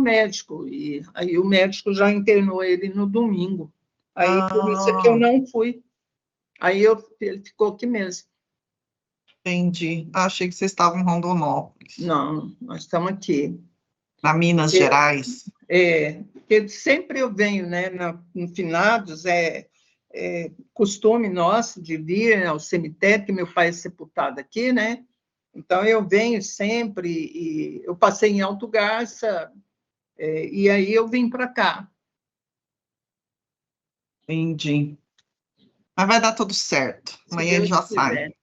médico, e aí o médico já internou ele no domingo. Aí, por isso é que eu Ah, não fui. Aí ele ficou aqui mesmo. entendi. Achei que vocês estavam em Rondonópolis, Não, nós estamos aqui. na Minas Gerais. Porque sempre eu venho, né, no finados, costume nosso de vir ao cemitério, que meu pai é sepultado aqui, né? Então, eu venho sempre, e eu passei em Alto Garça, e aí eu vim para cá. Entendi. Mas vai dar tudo certo. Se Amanhã ele Deus já sai. quiser.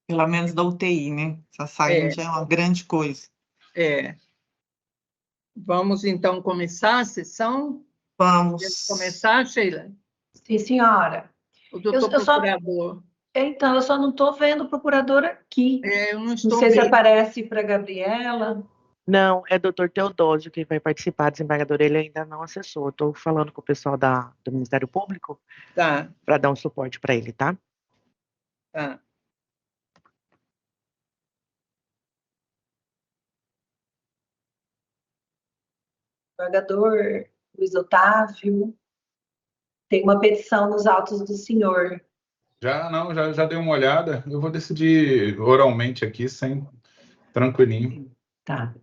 Pelo menos da UTI, né? Já saindo É, já é uma grande coisa. é. Vamos, então, começar a sessão? Podemos Vamos. começar, Sheila? Sim, senhora. O Eu, doutor eu só, procurador. então, eu só não estou vendo o procurador aqui. Eu não Não estou sei se vendo. aparece para a Gabriela. Não, é doutor Teodósio que vai participar, desembargador. Ele ainda não acessou. Estou falando com o pessoal do Ministério Público Tá, para dar um suporte para ele, tá? tá. Desembargador Luiz Otávio, tem uma petição nos autos do senhor. Já dei uma olhada. Eu vou decidir oralmente aqui, tranquilinho. Tá.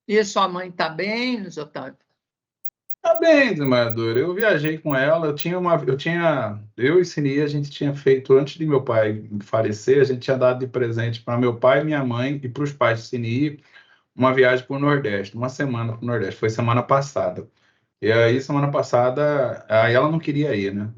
E a sua mãe está bem, Luiz Otávio? Tá bem, desembargador. Eu viajei com ela. Eu e Sinia, a gente tinha feito, antes de meu pai falecer, a gente tinha dado de presente para meu pai, minha mãe e para os pais de Sinia uma viagem para o Nordeste, uma semana para o Nordeste. Foi semana passada. E aí, semana passada, aí ela não queria ir, né?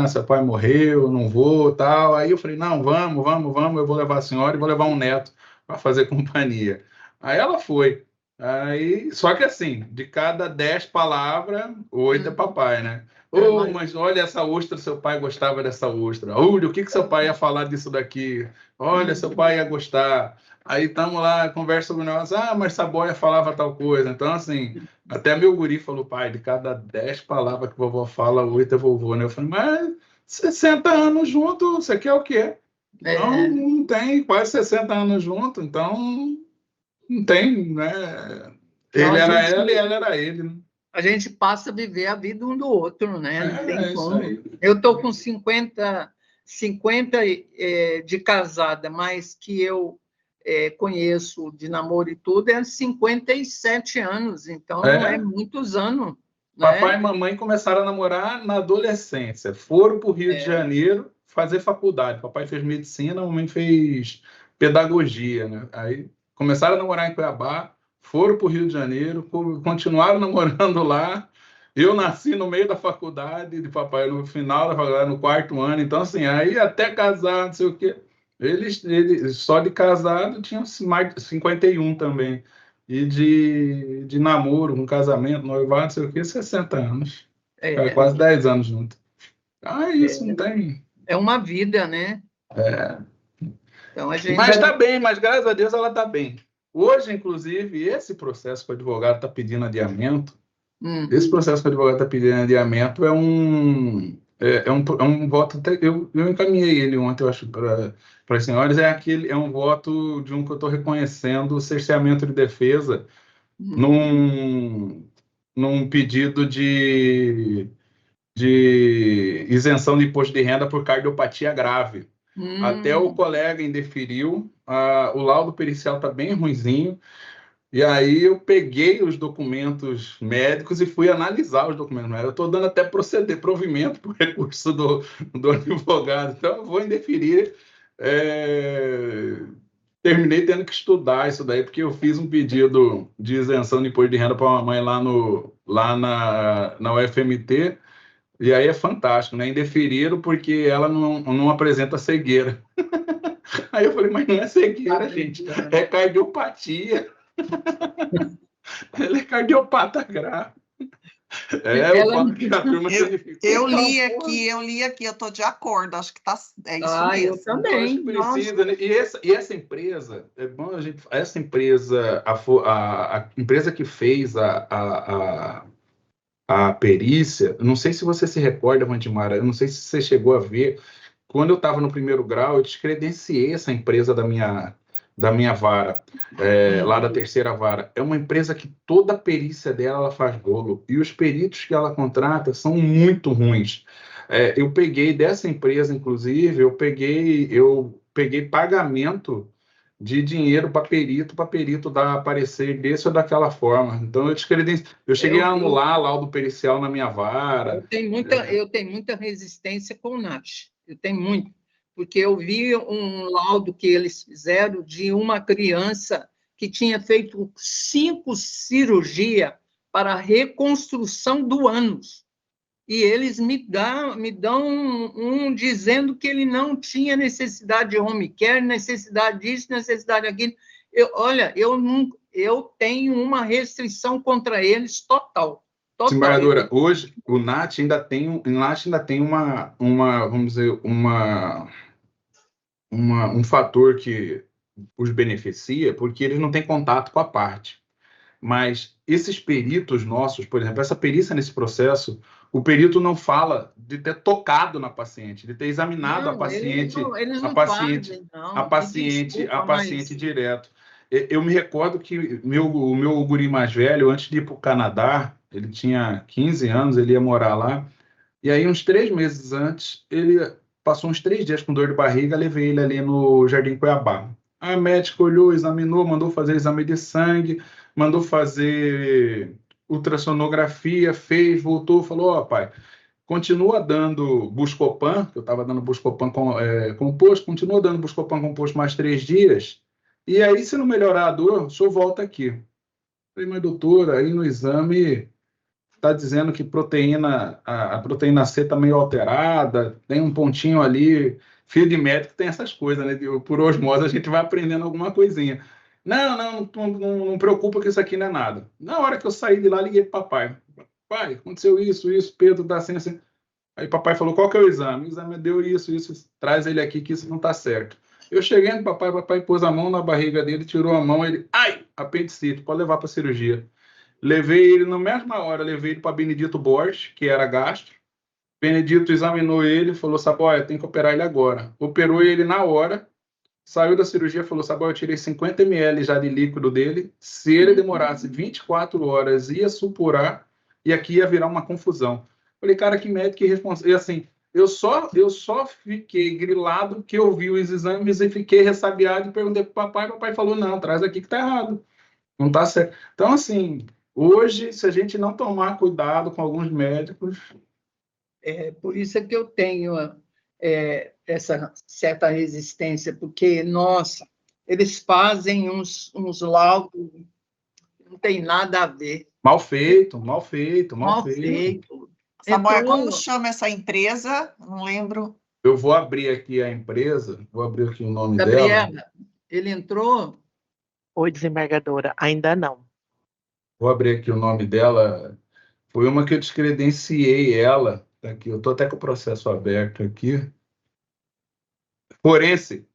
Seu pai morreu, não vou, tal. Aí eu falei, não, vamos, eu vou levar a senhora e vou levar um neto para fazer companhia. Aí ela foi. Aí, só que assim, de cada 10 palavras, 8 é papai, né? Oh, mas olha essa ostra, seu pai gostava dessa ostra. Olha, o que seu pai ia falar disso daqui? Olha, seu pai ia gostar. Aí estamos lá, conversa sobre nós. Mas essa boia falava tal coisa. Então, assim, até meu guri falou, pai, de cada 10 palavras que vovó fala, 8 é vovô, né? Eu falei, mas 60 anos junto, você quer o quê? Então, não tem quase 60 anos junto, então não tem, né? Ele era ela e ela era ele, né? A gente passa a viver a vida um do outro, né? Não tem Isso como. aí. Eu estou com 50 de casada, mas que eu conheço de namoro e tudo, 57 anos, então não é muitos anos. Né? Papai e mamãe começaram a namorar na adolescência, foram para o Rio de Janeiro fazer faculdade. Papai fez medicina, a mamãe fez pedagogia, né? Aí começaram a namorar em Cuiabá, foram para o Rio de Janeiro, continuaram namorando lá. Eu nasci no meio da faculdade de papai, no final da faculdade, no 4º ano. Então, assim, aí até casar, não sei o quê. Eles só de casado tinham mais de 51 também. E de namoro, um casamento, noivado, não sei o quê, 60 anos. Quase 10 anos junto. Isso não tem. É uma vida, né? Então, a gente... Mas está bem, mas graças a Deus ela está bem. Hoje, inclusive, esse processo que o advogado está pedindo adiamento, é um voto. Eu encaminhei ele ontem, eu acho, para as senhoras. É um voto de um que eu estou reconhecendo o cerceamento de defesa num pedido de isenção de imposto de renda por cardiopatia grave. Até o colega indeferiu, o laudo pericial está bem ruinzinho, e aí eu peguei os documentos médicos e fui analisar os documentos médicos. Eu estou dando até provimento para o recurso do advogado, então eu vou indeferir. Terminei tendo que estudar isso daí, porque eu fiz um pedido de isenção de imposto de renda para a mamãe lá na UFMT, e aí é fantástico, né? Indeferiram porque ela não apresenta cegueira. Aí eu falei, mas não é cegueira, gente, é cardiopatia. Ela é cardiopata grave. O fato que a turma eu li aqui, eu estou de acordo, acho que é isso mesmo. Eu também. Acho que precisa, né? E essa empresa, é bom a gente. Essa empresa, a empresa que fez a perícia, não sei se você se recorda, Vandimara, eu não sei se você chegou a ver, quando eu estava no primeiro grau, eu descredenciei essa empresa da minha vara, lá da terceira vara. É uma empresa que toda a perícia dela ela faz bolo, e os peritos que ela contrata são muito ruins. Eu peguei dessa empresa, inclusive, eu peguei pagamento de dinheiro para perito dar parecer desse ou daquela forma. Então, eu cheguei a anular laudo pericial na minha vara. Eu tenho muita resistência com o NAT. Eu tenho muito. Porque eu vi um laudo que eles fizeram de uma criança que tinha feito 5 cirurgias para a reconstrução do ânus. E eles me dão um dizendo que ele não tinha necessidade de home care, necessidade disso, necessidade daquilo. Olha, eu tenho uma restrição contra eles total. Desembargadora, hoje o NAT ainda tem uma vamos dizer, um fator que os beneficia, porque eles não têm contato com a parte. Mas esses peritos nossos, por exemplo, essa perícia nesse processo, o perito não fala de ter tocado na paciente, de ter examinado a paciente, a paciente direto. Eu me recordo que o meu guri mais velho, antes de ir para o Canadá, ele tinha 15 anos, ele ia morar lá, e aí uns 3 meses antes, ele passou uns 3 dias com dor de barriga, levei ele ali no Jardim Cuiabá. A médica olhou, examinou, mandou fazer exame de sangue, mandou fazer ultrassonografia, fez, voltou, falou, ó, pai, continua dando Buscopan, que eu estava dando Buscopan composto, continua dando Buscopan composto mais 3 dias, e aí, se não melhorar a dor, o senhor volta aqui. Eu falei, mas doutora, aí no exame está dizendo que a proteína C está meio alterada, tem um pontinho ali, filho de médico tem essas coisas, né? Por osmose a gente vai aprendendo alguma coisinha. Não preocupa que isso aqui não é nada. Na hora que eu saí de lá, liguei para papai. Pai, aconteceu isso, Pedro está assim. Aí papai falou, qual que é o exame? O exame deu isso, traz ele aqui que isso não está certo. Eu cheguei no papai pôs a mão na barriga dele, tirou a mão, ele, apendicite, pode levar para cirurgia. Levei ele, na mesma hora, levei ele para Benedito Borges, que era gastro. Benedito examinou ele, falou, Saboia, tem que operar ele agora. Operou ele na hora, saiu da cirurgia, falou, Saboia, eu tirei 50 ml já de líquido dele, se ele demorasse 24 horas, ia supurar, e aqui ia virar uma confusão. Falei, cara, que médico irresponsável. E assim, eu só fiquei grilado porque eu vi os exames e fiquei ressabiado e perguntei para o papai falou, não, traz aqui que tá errado. Não tá certo. Então, assim, hoje, se a gente não tomar cuidado com alguns médicos... Por isso é que eu tenho essa certa resistência, porque, nossa, eles fazem uns laudos, não tem nada a ver. Mal feito. Saboia, como chama essa empresa? Não lembro. Eu vou abrir aqui a empresa, vou abrir aqui o nome Gabriela, dela. Ele entrou? Oi, desembargadora, ainda não. Vou abrir aqui o nome dela. Foi uma que eu descredenciei ela. Tá aqui, eu estou até com o processo aberto aqui. Forense.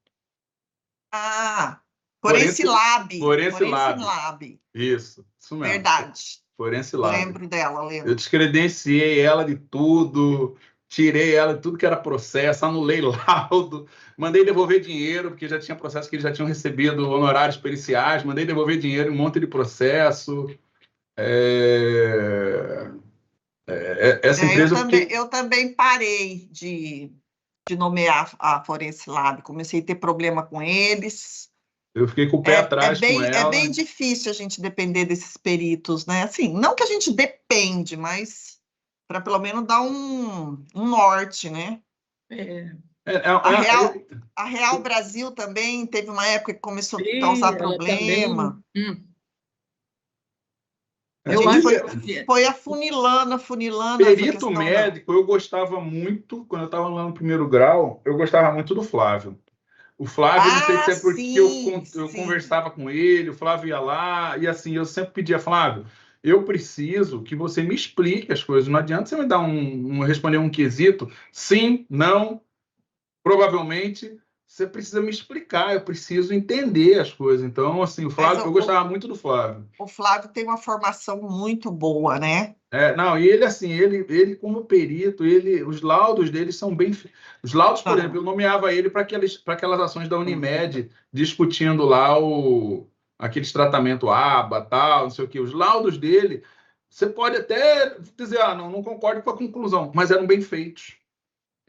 Forense Lab. Forense Lab. Isso mesmo. Verdade. Forense Lab. Lembro dela. Eu descredenciei ela de tudo, tirei ela de tudo que era processo, anulei laudo, mandei devolver dinheiro, porque já tinha processo que eles já tinham recebido honorários periciais, mandei devolver dinheiro em um monte de processo. Essa empresa... Eu também parei de nomear a Forense Lab, comecei a ter problema com eles. Eu fiquei com o pé atrás com ela. É bem difícil a gente depender desses peritos, né? Assim, não que a gente depende, mas para pelo menos dar um norte, né? A Real Brasil também teve uma época que começou a causar problema. A gente foi afunilando. Perito médico, eu gostava muito, quando eu estava lá no primeiro grau, eu gostava muito do Flávio. O Flávio, não sei se é porque eu conversava com ele, o Flávio ia lá, e assim, eu sempre pedia, Flávio, eu preciso que você me explique as coisas, não adianta você me dar responder um quesito, sim, não, provavelmente, você precisa me explicar, eu preciso entender as coisas. Então, assim, o Flávio, eu gostava muito do Flávio. O Flávio tem uma formação muito boa, né? Não, e ele, assim, ele como perito, os laudos dele são bem... Os laudos, por exemplo, eu nomeava ele para aquelas ações da Unimed, discutindo lá aqueles tratamento ABA, tal, não sei o quê. Os laudos dele, você pode até dizer, não concordo com a conclusão, mas eram bem feitos.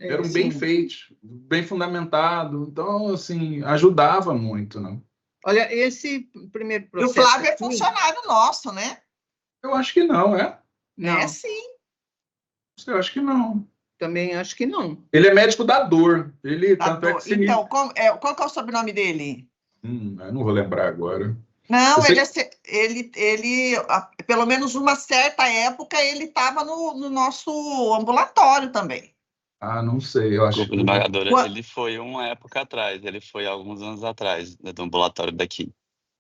Eram bem feitos, bem fundamentados. Então, assim, ajudava muito, né? Olha, esse primeiro E o processo Flávio é aqui, funcionário nosso, né? Eu acho que não, não, É sim. Eu acho que não. também acho que não. Ele é médico da dor. Tanto é que se... Então, qual que é o sobrenome dele? eu não vou lembrar agora. Não, Eu pelo menos uma certa época, ele estava no nosso ambulatório também. não sei, eu acho Grupo que... desembargadora, ele foi uma época atrás, ele foi alguns anos atrás, do ambulatório daqui.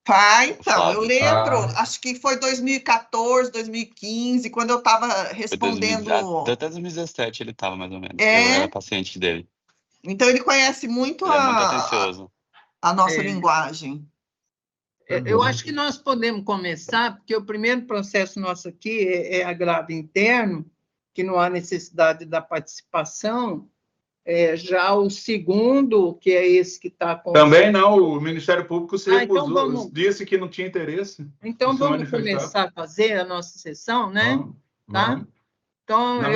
Então, eu Flávio. lembro, acho que foi 2014, 2015, quando eu estava Foi respondendo. até 2017 ele estava, mais ou menos. Eu era paciente dele. Então, ele conhece muito Ele é muito atencioso. a nossa linguagem. Eu acho que nós podemos começar, porque o primeiro processo nosso aqui é agravo interno, que não há necessidade da participação. Já o segundo, que é esse que está com... Também não, o Ministério Público se recusou, então disse que não tinha interesse. Então, vamos começar a fazer a nossa sessão, né? Vamos. Então, Na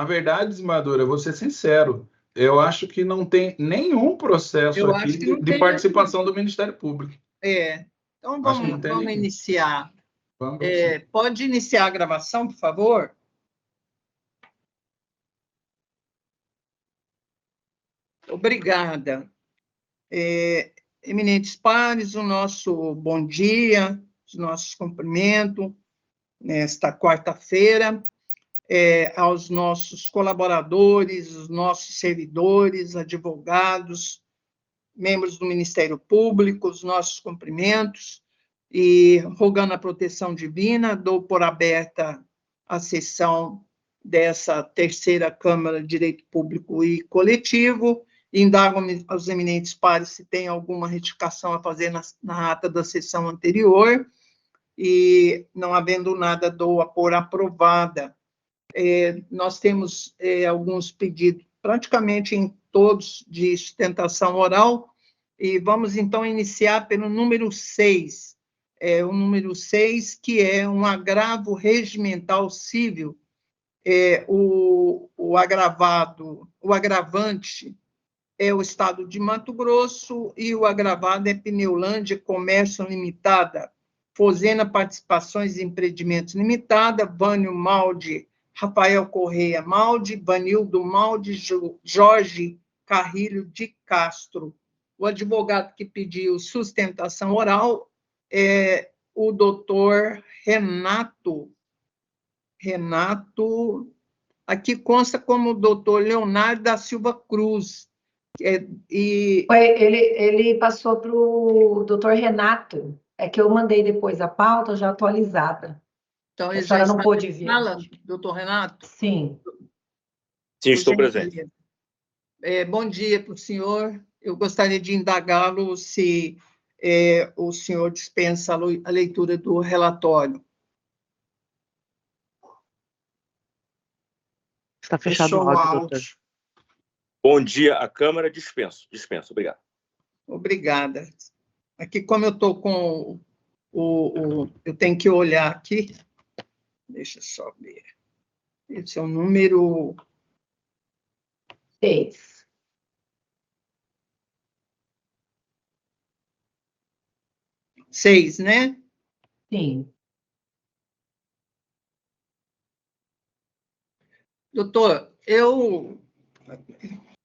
verdade, desembargadora, eu vou ser sincero, eu acho que não tem nenhum processo aqui de participação do Ministério Público. Então, vamos iniciar. Vamos. Pode iniciar a gravação, por favor? Obrigada. Eminentes pares, o nosso bom dia, os nossos cumprimentos nesta quarta-feira, aos nossos colaboradores, os nossos servidores, advogados, membros do Ministério Público, os nossos cumprimentos, e rogando a proteção divina, dou por aberta a sessão dessa terceira Câmara de Direito Público e Coletivo, indago aos eminentes pares se tem alguma retificação a fazer na ata da sessão anterior, e, não havendo nada, dou a por aprovada. Nós temos alguns pedidos, praticamente em todos, de sustentação oral, e vamos, então, iniciar pelo número 6, o número 6, que é um agravo regimental civil. O agravante é o Estado de Mato Grosso, e o agravado é Pneulândia Comércio Limitada, Fozena Participações e Empreendimentos Limitada, Vânio Maldi, Rafael Correia Maldi, Vanildo Maldi, Jorge Carrilho de Castro. O advogado que pediu sustentação oral é o doutor Renato, aqui consta como doutor Leonardo da Silva Cruz. Ele passou para o doutor Renato, é que eu mandei depois a pauta já atualizada. Então, a senhora não pôde vir. Fala, doutor Renato? Sim. Sim, estou presente. Bom dia para o senhor. Eu gostaria de indagá-lo se o senhor dispensa a leitura do relatório. Está fechado o áudio, doutor. Bom dia, a Câmara dispenso, obrigado. Obrigada. Aqui, como eu estou com eu tenho que olhar aqui, deixa eu só ver. Esse é o número 6. Seis, né? Sim. Doutor, eu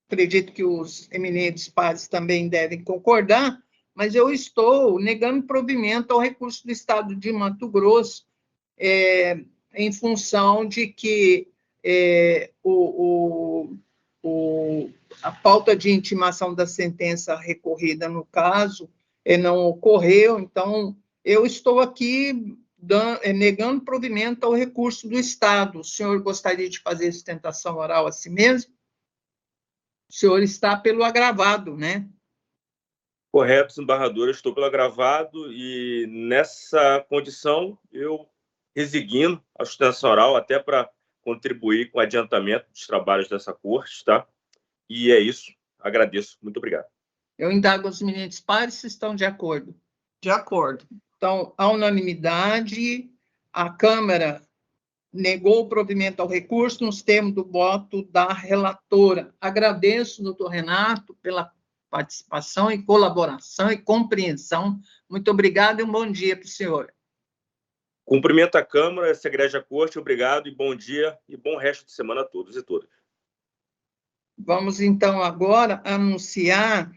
acredito que os eminentes pares também devem concordar, mas eu estou negando provimento ao recurso do Estado de Mato Grosso, em função de que a falta de intimação da sentença recorrida, no caso, não ocorreu. Então, eu estou aqui negando provimento ao recurso do Estado. O senhor gostaria de fazer sustentação oral a si mesmo? O senhor está pelo agravado, né? Correto, desembargador, eu estou pelo agravado e nessa condição eu resigno a sustentação oral até para contribuir com o adiantamento dos trabalhos dessa corte, tá? E é isso. Agradeço. Muito obrigado. Eu indago os eminentes pares se estão de acordo. De acordo. Então, à unanimidade, a Câmara negou o provimento ao recurso nos termos do voto da relatora. Agradeço, doutor Renato, pela participação e colaboração e compreensão. Muito obrigado e um bom dia para o senhor. Cumprimento a Câmara, essa egrégia corte, obrigado e bom dia e bom resto de semana a todos e todas. Vamos, então, agora anunciar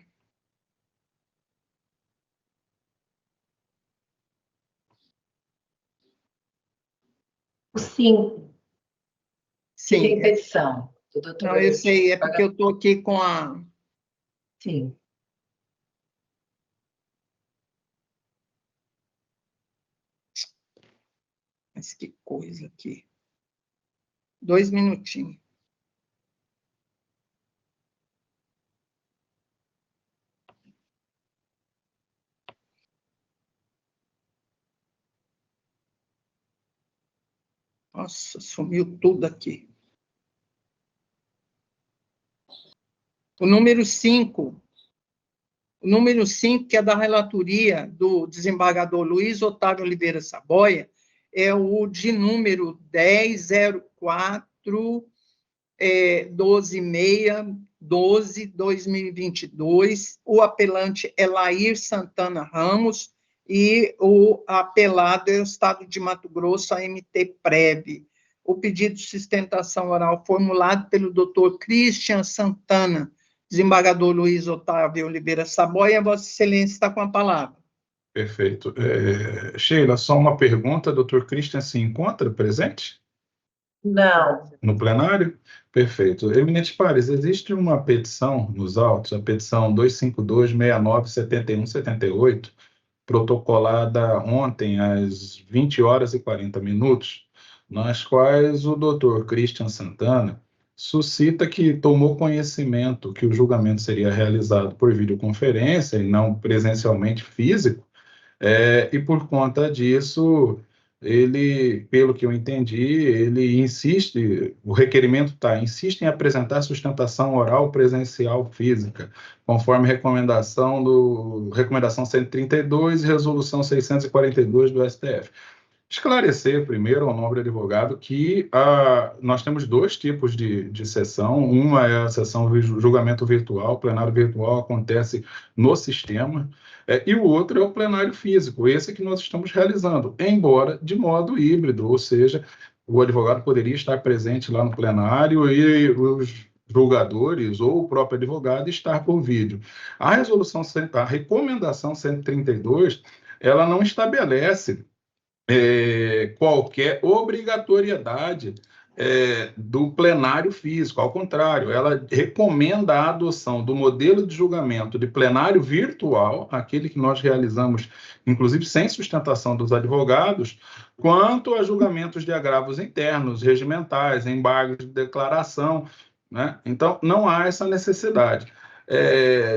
O 5, que sim. tem petição do doutor. Não, eu sei, é porque eu estou aqui com a... Sim. Mas que coisa aqui. 2 minutinhos. Nossa, sumiu tudo aqui. O número 5, que é da relatoria do desembargador Luiz Otávio Oliveira Saboia, é o de número 1004 12.612/2022. O apelante é Lair Santana Ramos e o apelado é o Estado de Mato Grosso, AMT Prev. O pedido de sustentação oral formulado pelo doutor Christian Santana, desembargador Luiz Otávio Oliveira Saboia, Vossa Excelência está com a palavra. Perfeito. Sheila, só uma pergunta, doutor Christian se encontra presente? Não. No plenário? Perfeito. Eminentes pares, existe uma petição nos autos, a petição 252-69-71-78, protocolada ontem às 20h40, nas quais o doutor Christian Santana suscita que tomou conhecimento que o julgamento seria realizado por videoconferência e não presencialmente físico, e por conta disso, ele, pelo que eu entendi, ele insiste, o requerimento insiste em apresentar sustentação oral presencial física, conforme recomendação 132 e resolução 642 do STF. Esclarecer primeiro ao nobre advogado que nós temos 2 tipos de sessão. Uma é a sessão de julgamento virtual, plenário virtual acontece no sistema, e o outro é o plenário físico, esse que nós estamos realizando, embora de modo híbrido, ou seja, o advogado poderia estar presente lá no plenário e os julgadores ou o próprio advogado estar por vídeo. A recomendação 132, ela não estabelece qualquer obrigatoriedade do plenário físico. Ao contrário, ela recomenda a adoção do modelo de julgamento de plenário virtual, aquele que nós realizamos, inclusive, sem sustentação dos advogados, quanto a julgamentos de agravos internos, regimentais, embargos de declaração, né? Então, não há essa necessidade.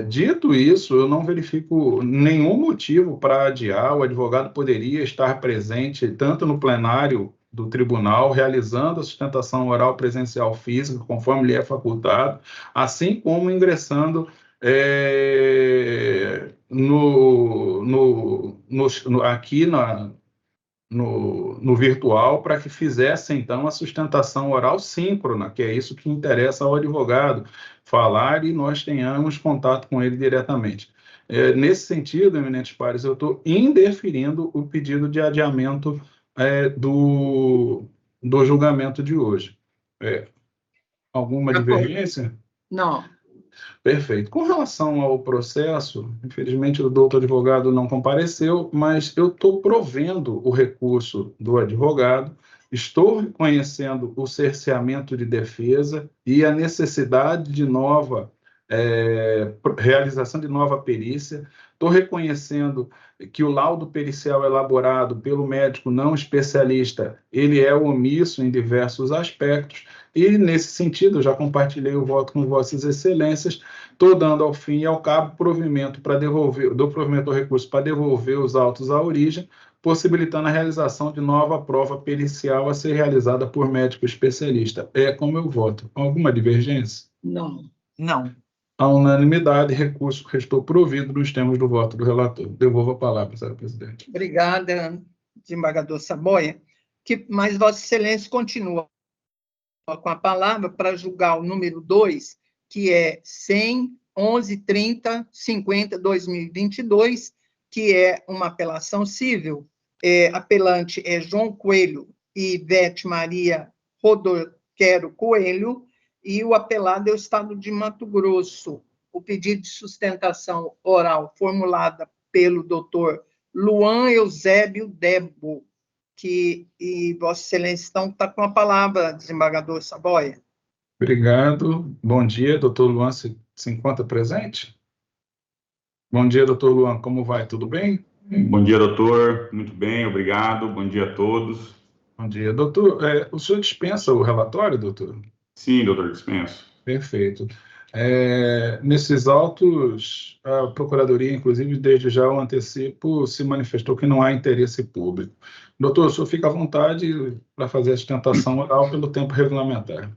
Dito isso, eu não verifico nenhum motivo para adiar. O advogado poderia estar presente tanto no plenário do tribunal, realizando a sustentação oral presencial física, conforme lhe é facultado, assim como ingressando aqui no virtual, para que fizesse, então, a sustentação oral síncrona, que é isso que interessa ao advogado, falar e nós tenhamos contato com ele diretamente. Nesse sentido, eminentes pares, eu estou indeferindo o pedido de adiamento do julgamento de hoje. Alguma divergência? Não. Perfeito. Com relação ao processo, infelizmente o doutor advogado não compareceu, mas eu estou provendo o recurso do advogado, estou reconhecendo o cerceamento de defesa e a necessidade de nova realização de nova perícia. Estou reconhecendo que o laudo pericial elaborado pelo médico não especialista, ele é omisso em diversos aspectos, e, nesse sentido, eu já compartilhei o voto com vossas excelências, estou dando ao fim e ao cabo provimento ao recurso para devolver os autos à origem, possibilitando a realização de nova prova pericial a ser realizada por médico especialista. É como eu voto. Alguma divergência? Não. Não. A unanimidade, recurso restou provido nos termos do voto do relator. Devolvo a palavra, senhora presidente. Obrigada, desembargador Saboia. Mas Vossa Excelência continua com a palavra para julgar o número 2, que é 100.11.30.50.2022, que é uma apelação civil. Apelante é João Coelho e Ivete Maria Rodoquero Coelho, e o apelado é o Estado de Mato Grosso. O pedido de sustentação oral formulada pelo doutor Luan Eusébio Debo, e Vossa Excelência está com a palavra, desembargador Saboia. Obrigado. Bom dia, doutor Luan se encontra presente? Bom dia, doutor Luan, como vai? Tudo bem? Bom dia, doutor. Muito bem, obrigado. Bom dia a todos. Bom dia. Doutor, o senhor dispensa o relatório, doutor? Sim, doutor, dispenso. Perfeito. Nesses autos, a Procuradoria, inclusive, desde já o antecipo, se manifestou que não há interesse público. Doutor, o senhor fica à vontade para fazer a sustentação oral pelo tempo regulamentar.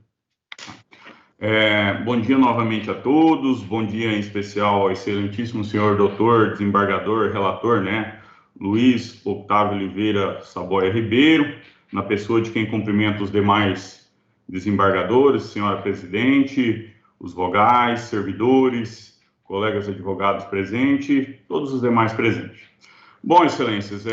Bom dia novamente a todos, bom dia em especial ao excelentíssimo senhor doutor, desembargador, relator, né, Luiz Otávio Oliveira Saboia Ribeiro, na pessoa de quem cumprimento os demais desembargadores, senhora presidente, os vogais, servidores, colegas advogados presentes, todos os demais presentes. Bom, excelências,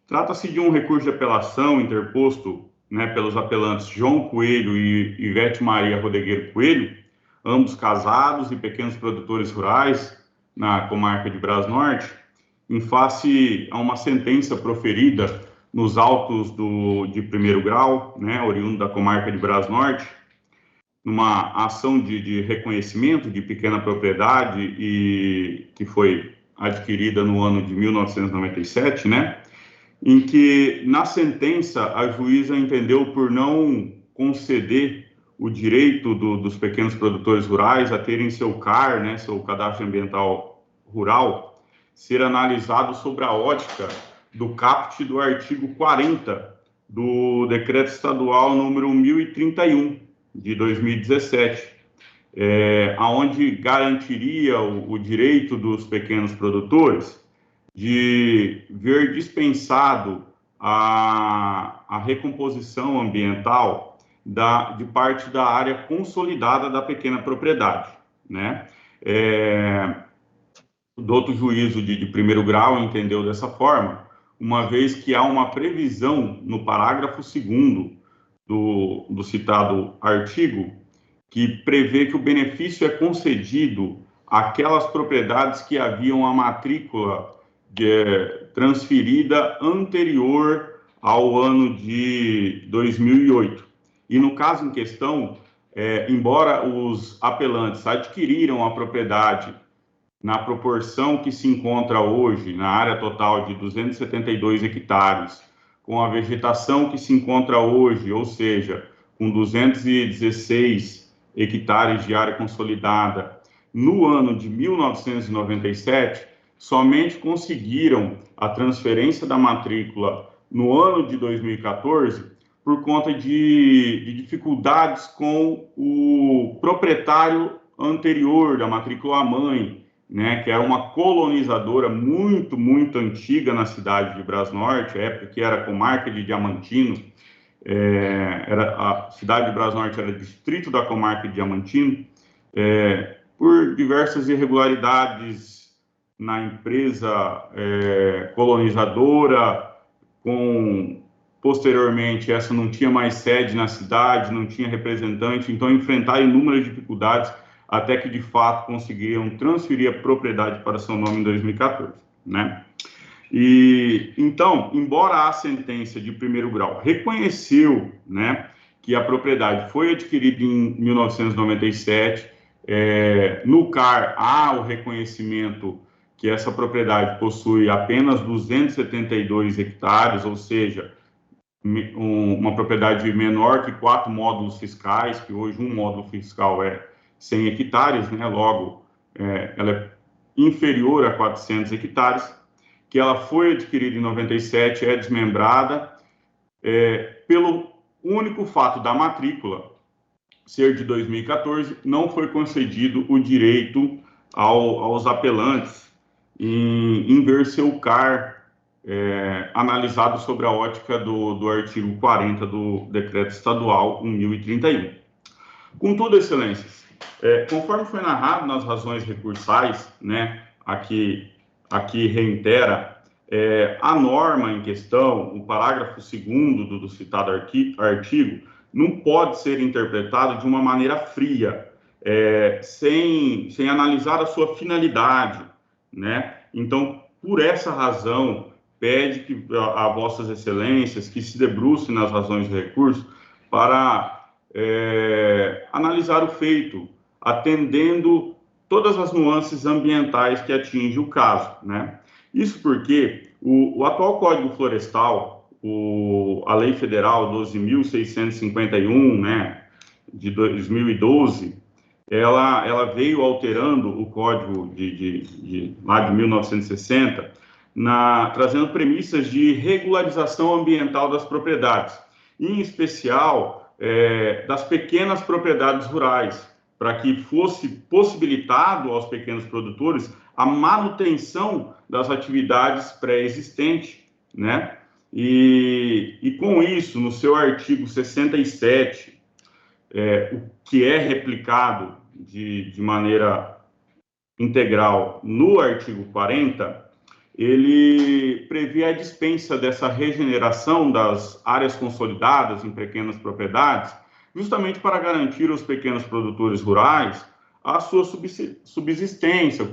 trata-se de um recurso de apelação interposto, né, pelos apelantes João Coelho e Ivete Maria Rodoquero Coelho, ambos casados e pequenos produtores rurais na comarca de Brasnorte, em face a uma sentença proferida nos autos de primeiro grau, né, oriundo da comarca de Brasnorte, numa ação de reconhecimento de pequena propriedade e que foi adquirida no ano de 1997, né, em que, na sentença, a juíza entendeu por não conceder o direito dos pequenos produtores rurais a terem seu CAR, né, seu Cadastro Ambiental Rural, ser analisado sobre a ótica do caput do artigo 40 do Decreto Estadual número 1031, de 2017, aonde garantiria o direito dos pequenos produtores de ver dispensado a recomposição ambiental de parte da área consolidada da pequena propriedade, né? O douto juízo de primeiro grau entendeu dessa forma, uma vez que há uma previsão no parágrafo 2º do citado artigo, que prevê que o benefício é concedido àquelas propriedades que haviam a matrícula transferida anterior ao ano de 2008. E no caso em questão, embora os apelantes adquiriram a propriedade na proporção que se encontra hoje, na área total de 272 hectares, com a vegetação que se encontra hoje, ou seja, com 216 hectares de área consolidada, no ano de 1997, somente conseguiram a transferência da matrícula no ano de 2014 por conta de dificuldades com o proprietário anterior da matrícula mãe, né, que era uma colonizadora muito, muito antiga na cidade de Brasnorte, época que era comarca de Diamantino, a cidade de Brasnorte era distrito da comarca de Diamantino, por diversas irregularidades na empresa colonizadora, posteriormente essa não tinha mais sede na cidade, não tinha representante, então enfrentaram inúmeras dificuldades até que de fato conseguiram transferir a propriedade para seu nome em 2014, né? E então, embora a sentença de primeiro grau reconheceu, né, que a propriedade foi adquirida em 1997, No CAR, há o reconhecimento que essa propriedade possui apenas 272 hectares, ou seja, uma propriedade menor que 4 módulos fiscais, que hoje um módulo fiscal é 100 hectares, né? Logo, ela é inferior a 400 hectares, que ela foi adquirida em 97, é desmembrada, pelo único fato da matrícula ser de 2014, não foi concedido o direito aos apelantes em ver seu CAR analisado sobre a ótica do artigo 40 do Decreto Estadual 1031. Contudo, excelências, conforme foi narrado nas razões recursais, né, aqui reitera, a norma em questão, o parágrafo 2º do citado artigo, não pode ser interpretado de uma maneira fria, sem analisar a sua finalidade, né? Então, por essa razão, pede que a vossas excelências que se debrucem nas razões do recurso para analisar o feito, atendendo todas as nuances ambientais que atinge o caso, né? Isso porque o atual Código Florestal, a Lei Federal 12.651, né, de 2012, ela veio alterando o Código lá de 1960, trazendo premissas de regularização ambiental das propriedades, em especial das pequenas propriedades rurais, para que fosse possibilitado aos pequenos produtores a manutenção das atividades pré-existentes, né? E com isso, no seu artigo 67, o que é replicado de maneira integral no artigo 40, ele prevê a dispensa dessa regeneração das áreas consolidadas em pequenas propriedades, justamente para garantir aos pequenos produtores rurais a sua subsistência,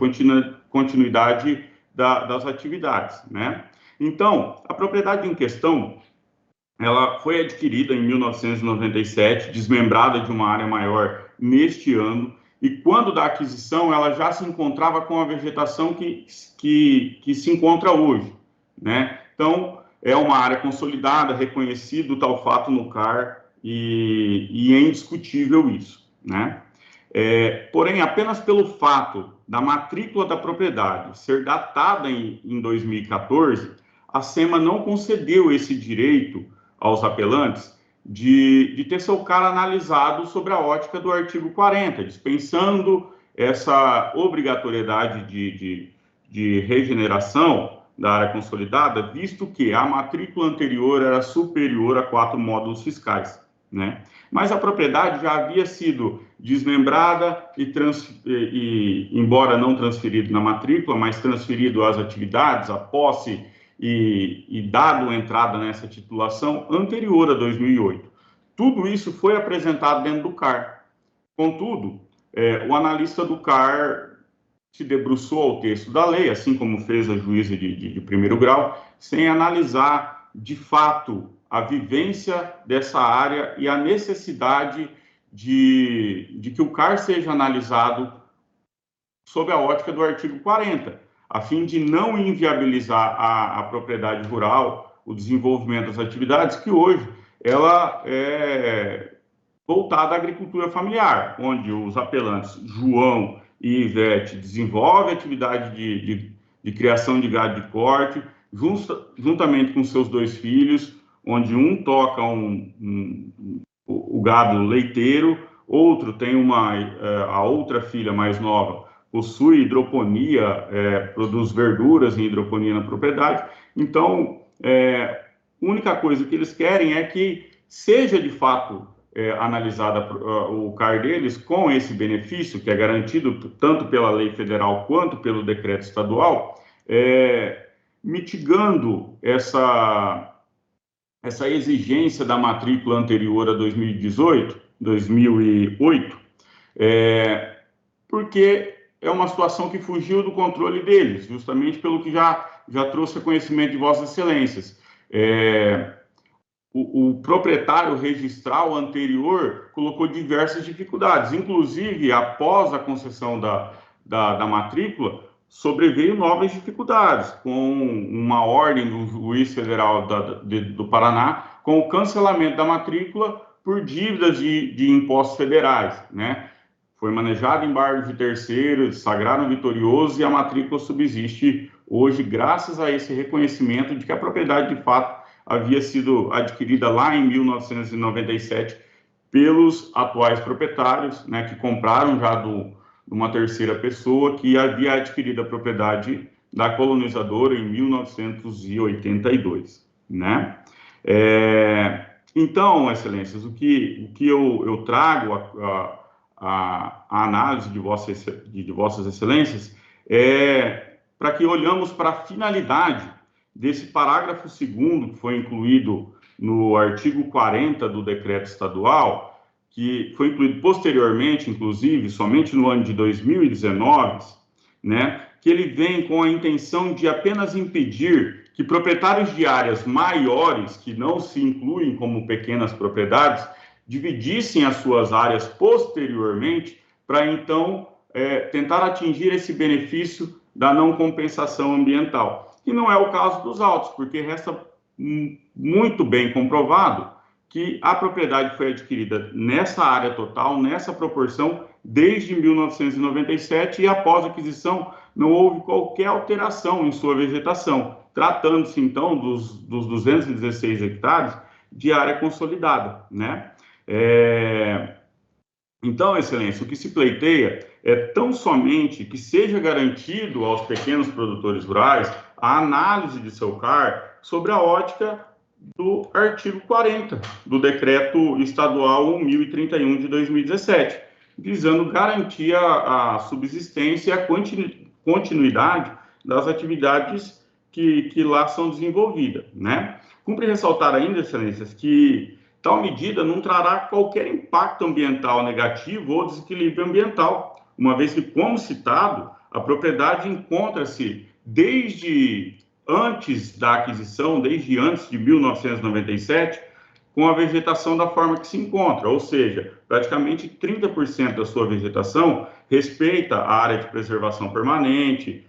continuidade das atividades, né? Então, a propriedade em questão, ela foi adquirida em 1997, desmembrada de uma área maior neste ano, e quando da aquisição, ela já se encontrava com a vegetação que se encontra hoje, né? Então, é uma área consolidada, reconhecido o tal fato no CAR, e é indiscutível isso, né? Porém, apenas pelo fato da matrícula da propriedade ser datada em 2014, a SEMA não concedeu esse direito aos apelantes de ter seu CAR analisado sobre a ótica do artigo 40, dispensando essa obrigatoriedade de regeneração da área consolidada, visto que a matrícula anterior era superior a 4 módulos fiscais, né? Mas a propriedade já havia sido desmembrada e embora não transferido na matrícula, mas transferido às atividades, à posse e dado entrada nessa titulação anterior a 2008. Tudo isso foi apresentado dentro do CAR. Contudo, o analista do CAR se debruçou ao texto da lei, assim como fez a juíza de primeiro grau, sem analisar, de fato, a vivência dessa área e a necessidade de que o CAR seja analisado sob a ótica do artigo 40, a fim de não inviabilizar a propriedade rural, o desenvolvimento das atividades, que hoje ela é voltada à agricultura familiar, onde os apelantes João e Ivete desenvolvem atividade de criação de gado de corte, juntamente com seus 2 filhos, onde um toca o gado leiteiro, outro tem a outra filha mais nova possui hidroponia, produz verduras em hidroponia na propriedade. Então, a única coisa que eles querem é que seja de fato analisada o CAR deles com esse benefício, que é garantido tanto pela lei federal quanto pelo decreto estadual, mitigando essa exigência da matrícula anterior a 2008, porque é uma situação que fugiu do controle deles, justamente pelo que já trouxe a conhecimento de vossas excelências. o proprietário registral anterior colocou diversas dificuldades, inclusive após a concessão da matrícula, sobreveio novas dificuldades, com uma ordem do juiz federal do Paraná, com o cancelamento da matrícula por dívidas de impostos federais, né? Foi manejado embargo de terceiros, sagraram vitorioso e a matrícula subsiste hoje, graças a esse reconhecimento de que a propriedade, de fato, havia sido adquirida lá em 1997 pelos atuais proprietários, né, que compraram já de uma terceira pessoa que havia adquirido a propriedade da colonizadora em 1982, né? Então, excelências, o que eu trago a análise de vossas excelências é para que olhamos para a finalidade desse parágrafo 2º, que foi incluído no artigo 40 do decreto estadual, que foi incluído posteriormente, inclusive, somente no ano de 2019, né, que ele vem com a intenção de apenas impedir que proprietários de áreas maiores, que não se incluem como pequenas propriedades, dividissem as suas áreas posteriormente para, então, tentar atingir esse benefício da não compensação ambiental. E não é o caso dos autos, porque resta muito bem comprovado que a propriedade foi adquirida nessa área total, nessa proporção, desde 1997, e após a aquisição não houve qualquer alteração em sua vegetação, tratando-se, então, dos 216 hectares de área consolidada, né? Então, excelência, o que se pleiteia é tão somente que seja garantido aos pequenos produtores rurais a análise de seu CAR sobre a ótica do artigo 40 do decreto estadual 1031 de 2017, visando garantir a subsistência e a continuidade das atividades que lá são desenvolvidas, né? Cumpre ressaltar ainda, excelências, que tal medida não trará qualquer impacto ambiental negativo ou desequilíbrio ambiental, uma vez que, como citado, a propriedade encontra-se desde antes da aquisição, desde antes de 1997, com a vegetação da forma que se encontra, ou seja, praticamente 30% da sua vegetação respeita a área de preservação permanente,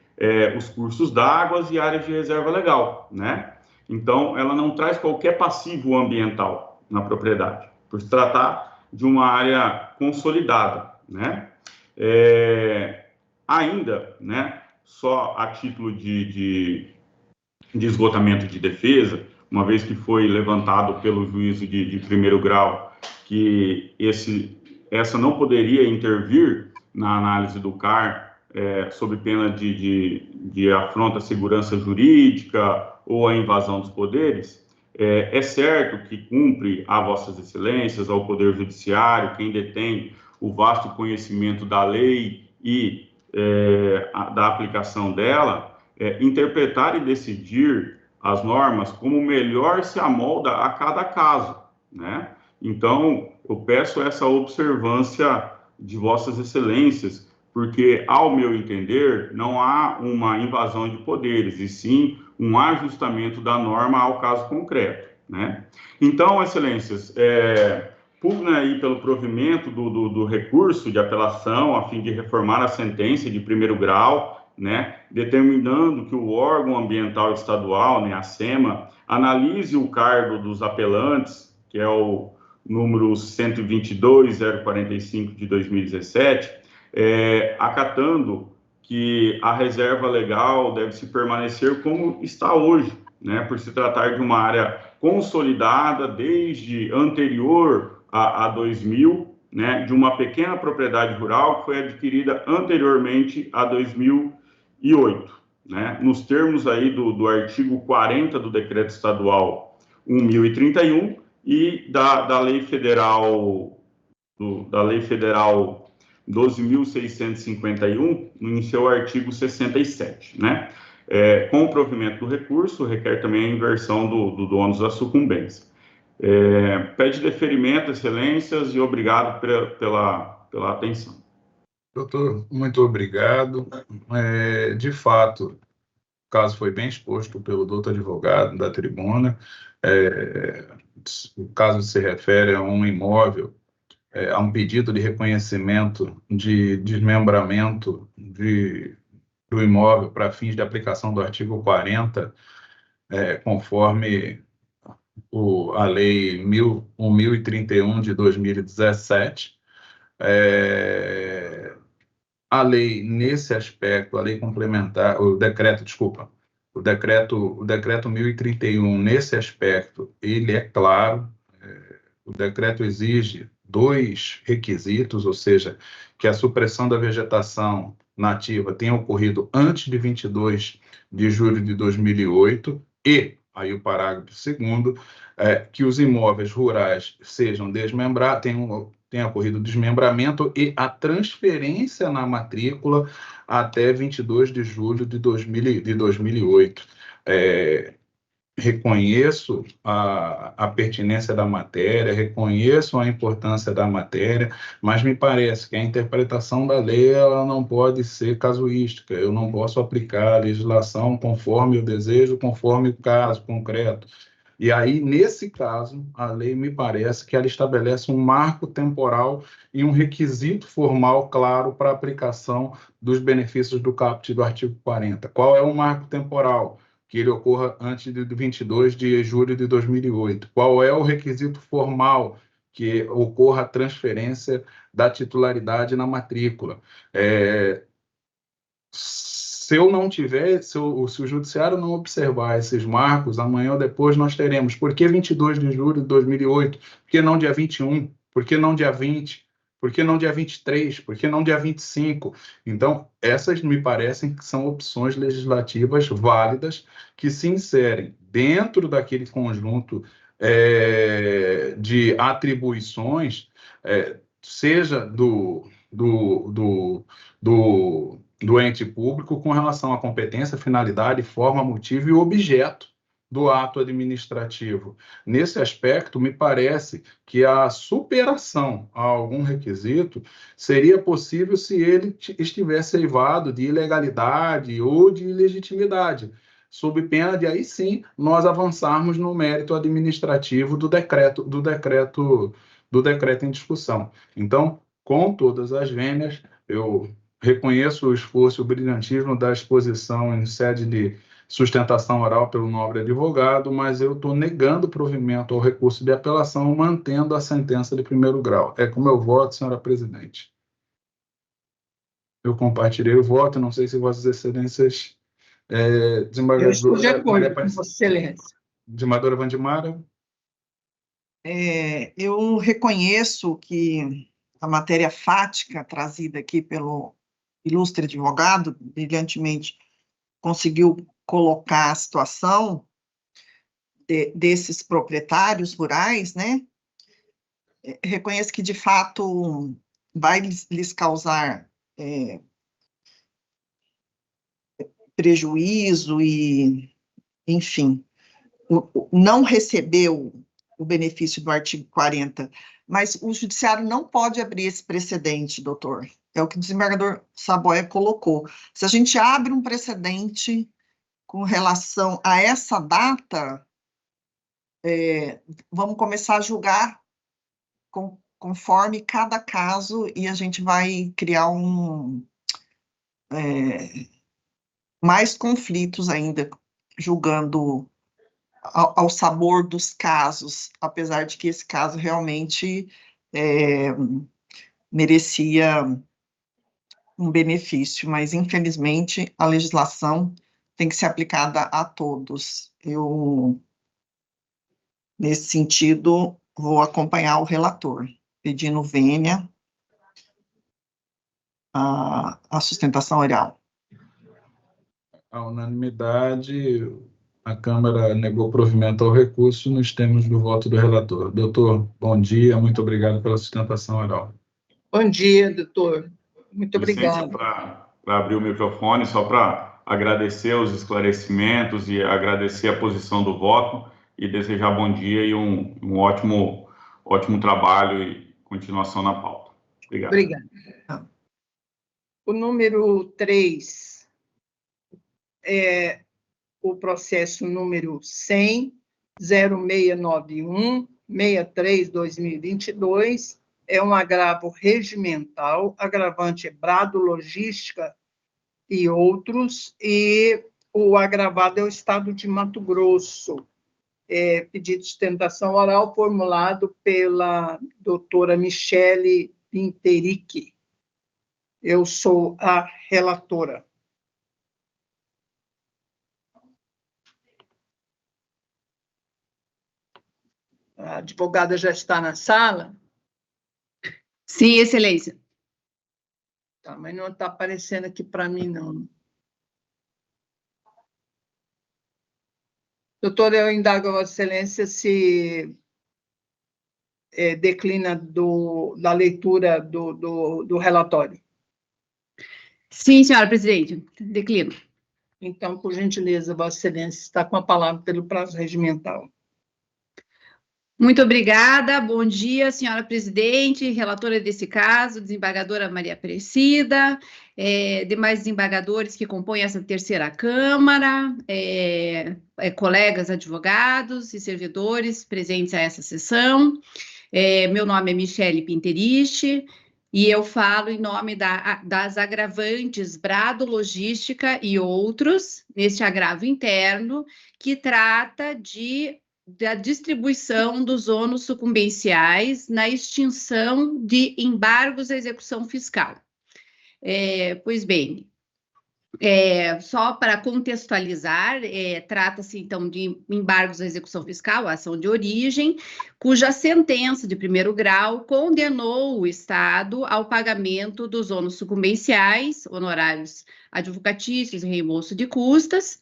os cursos d'água e áreas de reserva legal, né? Então, ela não traz qualquer passivo ambiental na propriedade, por se tratar de uma área consolidada, né? Ainda, né, só a título de esgotamento de defesa, uma vez que foi levantado pelo juízo de primeiro grau que essa não poderia intervir na análise do CAR sob pena de afronta à segurança jurídica ou a invasão dos poderes, é certo que cumpre a vossas excelências, ao Poder Judiciário, quem detém o vasto conhecimento da lei e da aplicação dela, interpretar e decidir as normas como melhor se amolda a cada caso, né? Então, eu peço essa observância de vossas excelências, porque, ao meu entender, não há uma invasão de poderes, e sim um ajustamento da norma ao caso concreto, né? Então, excelências, pugna aí pelo provimento do recurso de apelação a fim de reformar a sentença de primeiro grau, né, determinando que o órgão ambiental estadual, né, a SEMA, analise o cargo dos apelantes, que é o número 122.045 de 2017, acatando que a reserva legal deve se permanecer como está hoje, né, por se tratar de uma área consolidada desde anterior a 2000, né, de uma pequena propriedade rural que foi adquirida anteriormente a 2008, né, nos termos aí do artigo 40 do decreto estadual 1031 e da lei federal 12.651, em seu artigo 67, né? Com o provimento do recurso, requer também a inversão do ônus da sucumbência. Pede deferimento, excelências, e obrigado pela atenção. Doutor, muito obrigado. De fato, O caso foi bem exposto pelo doutor advogado da tribuna. O caso se refere a um imóvel, a um pedido de reconhecimento de desmembramento do imóvel para fins de aplicação do artigo 40, conforme a Lei 1031 de 2017. A lei, nesse aspecto, a lei complementar, o decreto 1031, nesse aspecto, ele é claro. O decreto exige 2 requisitos, ou seja, que a supressão da vegetação nativa tenha ocorrido antes de 22 de julho de 2008 e, aí o parágrafo 2º, que os imóveis rurais sejam desmembrados, tenha ocorrido desmembramento e a transferência na matrícula até 22 de julho de 2008. Reconheço a pertinência da matéria, reconheço a importância da matéria, mas me parece que a interpretação da lei ela não pode ser casuística. Eu não posso aplicar a legislação conforme eu desejo, conforme o caso concreto. E aí, nesse caso, a lei me parece que ela estabelece um marco temporal e um requisito formal claro para a aplicação dos benefícios do caput do artigo 40. Qual é o marco temporal? Que ele ocorra antes de 22 de julho de 2008. Qual é o requisito formal? Que ocorra a transferência da titularidade na matrícula. Se eu não tiver, se o judiciário não observar esses marcos, amanhã ou depois nós teremos. Por que 22 de julho de 2008? Por que não dia 21? Por que não dia 20? Por que não dia 23? Por que não dia 25? Então, essas me parecem que são opções legislativas válidas que se inserem dentro daquele conjunto de atribuições, seja do ente público com relação à competência, finalidade, forma, motivo e objeto do ato administrativo. Nesse aspecto, me parece que a superação a algum requisito seria possível se ele estivesse eivado de ilegalidade ou de ilegitimidade, sob pena de, aí sim, nós avançarmos no mérito administrativo do decreto em discussão. Então, com todas as vênias, eu reconheço o esforço e o brilhantismo da exposição em sede de sustentação oral pelo nobre advogado, mas eu estou negando provimento ao recurso de apelação, mantendo a sentença de primeiro grau. É com meu voto, senhora presidente. Eu compartilhei o voto, não sei se vossas excelências... Eu estou de acordo com vossa excelência. Desembargadora Wandimara? Eu reconheço que a matéria fática trazida aqui pelo ilustre advogado, brilhantemente conseguiu colocar a situação desses proprietários rurais, né? Reconheço que, de fato, vai lhes causar prejuízo e, enfim, não recebeu o benefício do artigo 40, mas o judiciário não pode abrir esse precedente, doutor. É o que o desembargador Saboia colocou. Se a gente abre um precedente com relação a essa data, vamos começar a julgar conforme cada caso e a gente vai criar mais conflitos ainda, julgando ao sabor dos casos, apesar de que esse caso realmente merecia um benefício, mas, infelizmente, a legislação tem que ser aplicada a todos. Eu, nesse sentido, vou acompanhar o relator, pedindo vênia à sustentação oral. A unanimidade, a Câmara negou provimento ao recurso nos termos do voto do relator. Doutor, bom dia, muito obrigado pela sustentação oral. Bom dia, doutor. Muito Licença obrigado. para abrir o microfone, só para agradecer os esclarecimentos e agradecer a posição do voto e desejar bom dia e um ótimo trabalho e continuação na pauta. Obrigado. O número 3 o processo número 100-0691-63-2022, é um agravo regimental, agravante Brado Logística e outros, e o agravado é o Estado de Mato Grosso. Pedido de sustentação oral formulado pela doutora Michele Pinteric. Eu sou a relatora. A advogada já está na sala? Sim, Excelência. Tá, mas não está aparecendo aqui para mim, não. Doutor, eu indago a Vossa Excelência se declina da leitura do relatório. Sim, senhora presidente, declino. Então, por gentileza, Vossa Excelência está com a palavra pelo prazo regimental. Muito obrigada, bom dia, senhora presidente, relatora desse caso, desembargadora Maria Aparecida, demais desembargadores que compõem essa terceira Câmara, colegas advogados e servidores presentes a essa sessão. Meu nome é Michele Pinteric e eu falo em nome das agravantes Brado Logística e outros, neste agravo interno, que trata da distribuição dos ônus sucumbenciais na extinção de embargos à execução fiscal. Pois bem, só para contextualizar, trata-se, então, de embargos à execução fiscal, a ação de origem, cuja sentença de primeiro grau condenou o Estado ao pagamento dos ônus sucumbenciais, honorários advocatícios e reembolso de custas,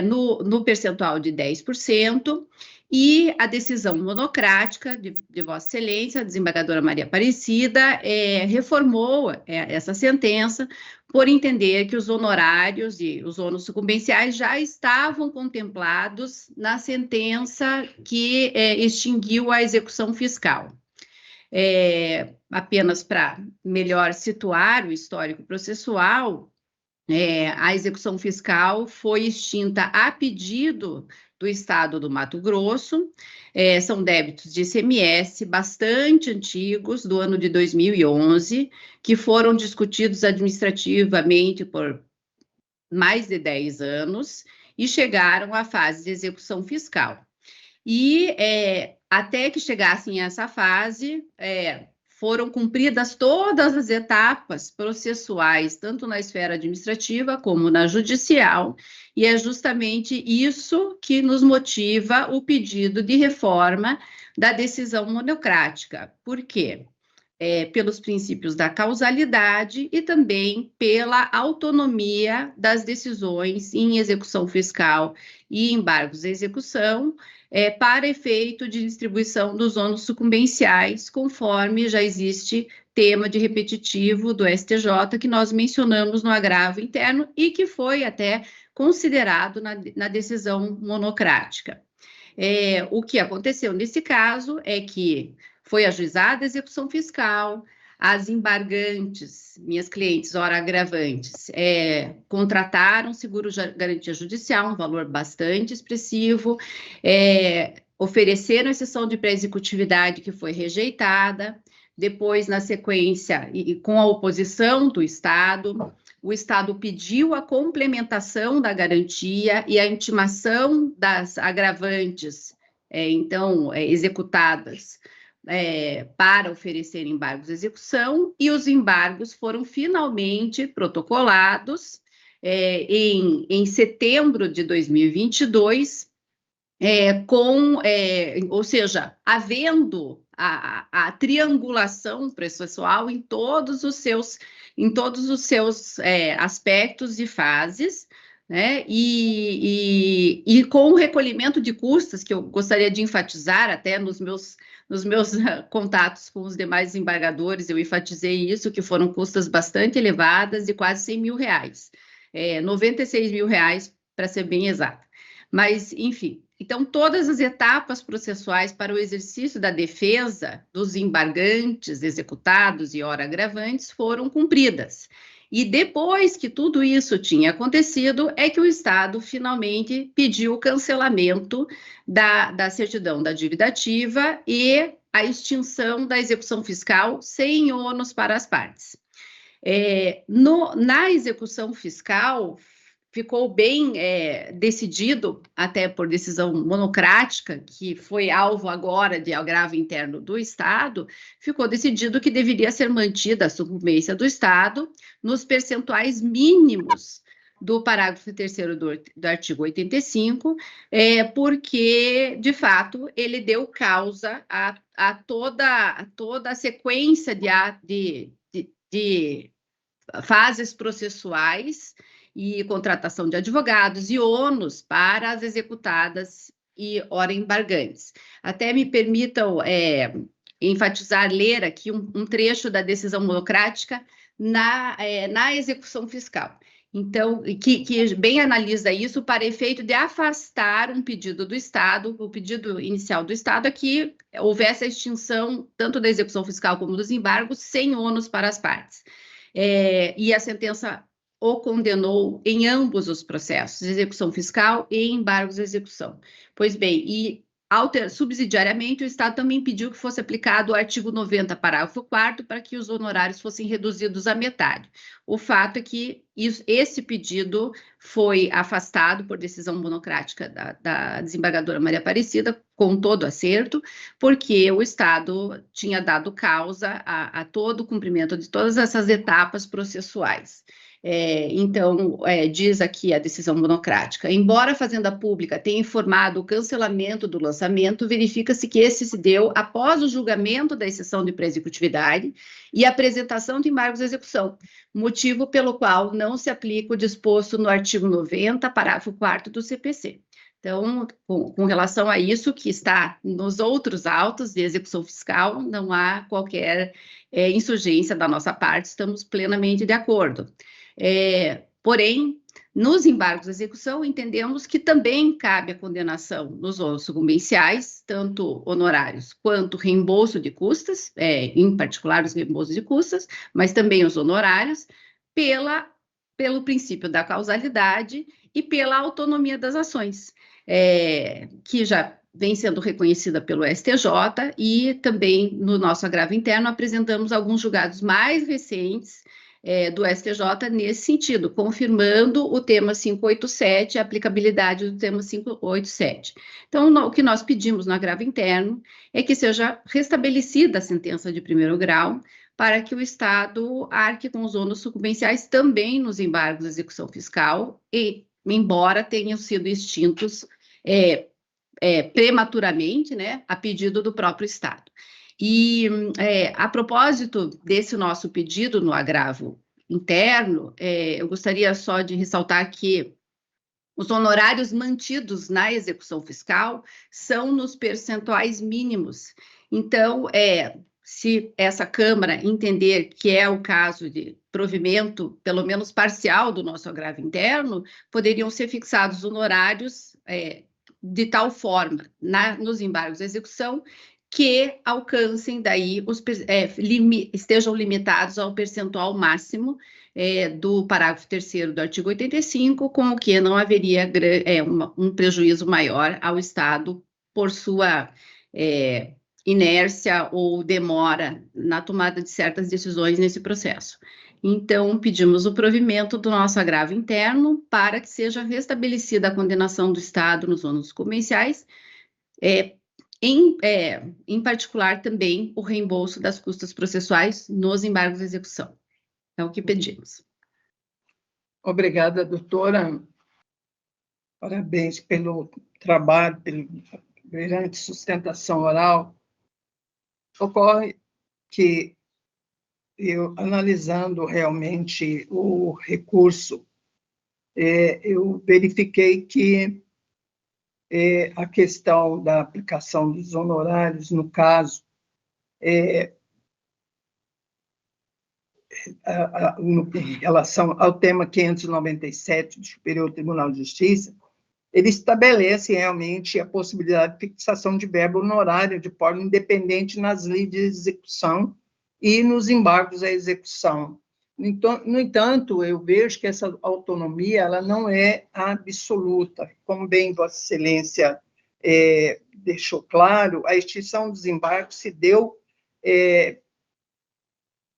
no percentual de 10%, e a decisão monocrática de Vossa Excelência, a desembargadora Maria Aparecida, reformou essa sentença por entender que os honorários e os ônus sucumbenciais já estavam contemplados na sentença que extinguiu a execução fiscal. Apenas para melhor situar o histórico processual, a execução fiscal foi extinta a pedido do Estado do Mato Grosso, são débitos de ICMS bastante antigos, do ano de 2011, que foram discutidos administrativamente por mais de 10 anos e chegaram à fase de execução fiscal. E até que chegassem a essa fase, foram cumpridas todas as etapas processuais, tanto na esfera administrativa como na judicial, e é justamente isso que nos motiva o pedido de reforma da decisão monocrática. Por quê? Pelos princípios da causalidade e também pela autonomia das decisões em execução fiscal e embargos à execução, para efeito de distribuição dos ônus sucumbenciais, conforme já existe tema de repetitivo do STJ, que nós mencionamos no agravo interno e que foi até considerado na decisão monocrática. O que aconteceu nesse caso é que foi ajuizada a execução fiscal, as embargantes, minhas clientes, ora agravantes, contrataram seguro garantia judicial, um valor bastante expressivo, ofereceram exceção de pré-executividade que foi rejeitada, depois, na sequência, e com a oposição do Estado, o Estado pediu a complementação da garantia e a intimação das agravantes, executadas, para oferecer embargos de execução, e os embargos foram finalmente protocolados em setembro de 2022, ou seja, havendo a triangulação processual em todos os seus aspectos e fases, né? E com o recolhimento de custas, que eu gostaria de enfatizar até nos meus contatos com os demais desembargadores, eu enfatizei isso, que foram custas bastante elevadas, de quase 100 mil reais, 96 mil reais, para ser bem exata. Mas, enfim, então, todas as etapas processuais para o exercício da defesa dos embargantes executados e ora agravantes foram cumpridas. E depois que tudo isso tinha acontecido, é que o Estado finalmente pediu o cancelamento da certidão da dívida ativa e a extinção da execução fiscal sem ônus para as partes. Na execução fiscal, ficou bem decidido, até por decisão monocrática, que foi alvo agora de agravo interno do Estado, ficou decidido que deveria ser mantida a sucumbência do Estado nos percentuais mínimos do parágrafo 3º do artigo 85, porque, de fato, ele deu causa a toda a sequência de fases processuais e contratação de advogados e ônus para as executadas e ora embargantes. Até me permitam enfatizar, ler aqui um trecho da decisão monocrática na execução fiscal. Então, que bem analisa isso para efeito de afastar um pedido do Estado, o pedido inicial do Estado é que houvesse a extinção tanto da execução fiscal como dos embargos sem ônus para as partes. E a sentença o condenou em ambos os processos, execução fiscal e embargos de execução. Pois bem, e subsidiariamente, o Estado também pediu que fosse aplicado o artigo 90, parágrafo 4º, para que os honorários fossem reduzidos à metade. O fato é que esse pedido foi afastado por decisão monocrática da desembargadora Maria Aparecida, com todo acerto, porque o Estado tinha dado causa a todo o cumprimento de todas essas etapas processuais. Então, diz aqui a decisão monocrática, embora a Fazenda Pública tenha informado o cancelamento do lançamento, verifica-se que esse se deu após o julgamento da exceção de pré-executividade e apresentação de embargos de execução, motivo pelo qual não se aplica o disposto no artigo 90, parágrafo 4º do CPC. Então, com relação a isso que está nos outros autos de execução fiscal, não há qualquer insurgência da nossa parte, estamos plenamente de acordo. Porém, nos embargos de execução, entendemos que também cabe a condenação nos ônus sucumbenciais, tanto honorários quanto reembolso de custas, em particular os reembolsos de custas, mas também os honorários, pelo princípio da causalidade e pela autonomia das ações, que já vem sendo reconhecida pelo STJ, e também no nosso agravo interno apresentamos alguns julgados mais recentes do STJ nesse sentido, confirmando o tema 587, a aplicabilidade do tema 587. Então, o que nós pedimos no agravo interno é que seja restabelecida a sentença de primeiro grau para que o Estado arque com os ônus sucumbenciais também nos embargos de execução fiscal, e embora tenham sido extintos prematuramente, né, a pedido do próprio Estado. E, a propósito desse nosso pedido no agravo interno, eu gostaria só de ressaltar que os honorários mantidos na execução fiscal são nos percentuais mínimos. Então, se essa Câmara entender que é o caso de provimento, pelo menos parcial, do nosso agravo interno, poderiam ser fixados honorários de tal forma nos embargos de execução que alcancem daí, estejam limitados ao percentual máximo do parágrafo 3º do artigo 85, com o que não haveria um prejuízo maior ao Estado por sua inércia ou demora na tomada de certas decisões nesse processo. Então, pedimos o provimento do nosso agravo interno para que seja restabelecida a condenação do Estado nos ônus sucumbenciais, em particular também o reembolso das custas processuais nos embargos de execução. É o que pedimos. Obrigada, doutora. Parabéns pelo trabalho, pela brilhante sustentação oral. Ocorre que eu, analisando realmente o recurso, eu verifiquei que a questão da aplicação dos honorários, no caso, em relação ao tema 597 do Superior Tribunal de Justiça, ele estabelece realmente a possibilidade de fixação de verba honorária de forma independente nas leis de execução e nos embargos à execução. No entanto, eu vejo que essa autonomia ela não é absoluta. Como bem Vossa Excelência deixou claro, a extinção dos embargos se deu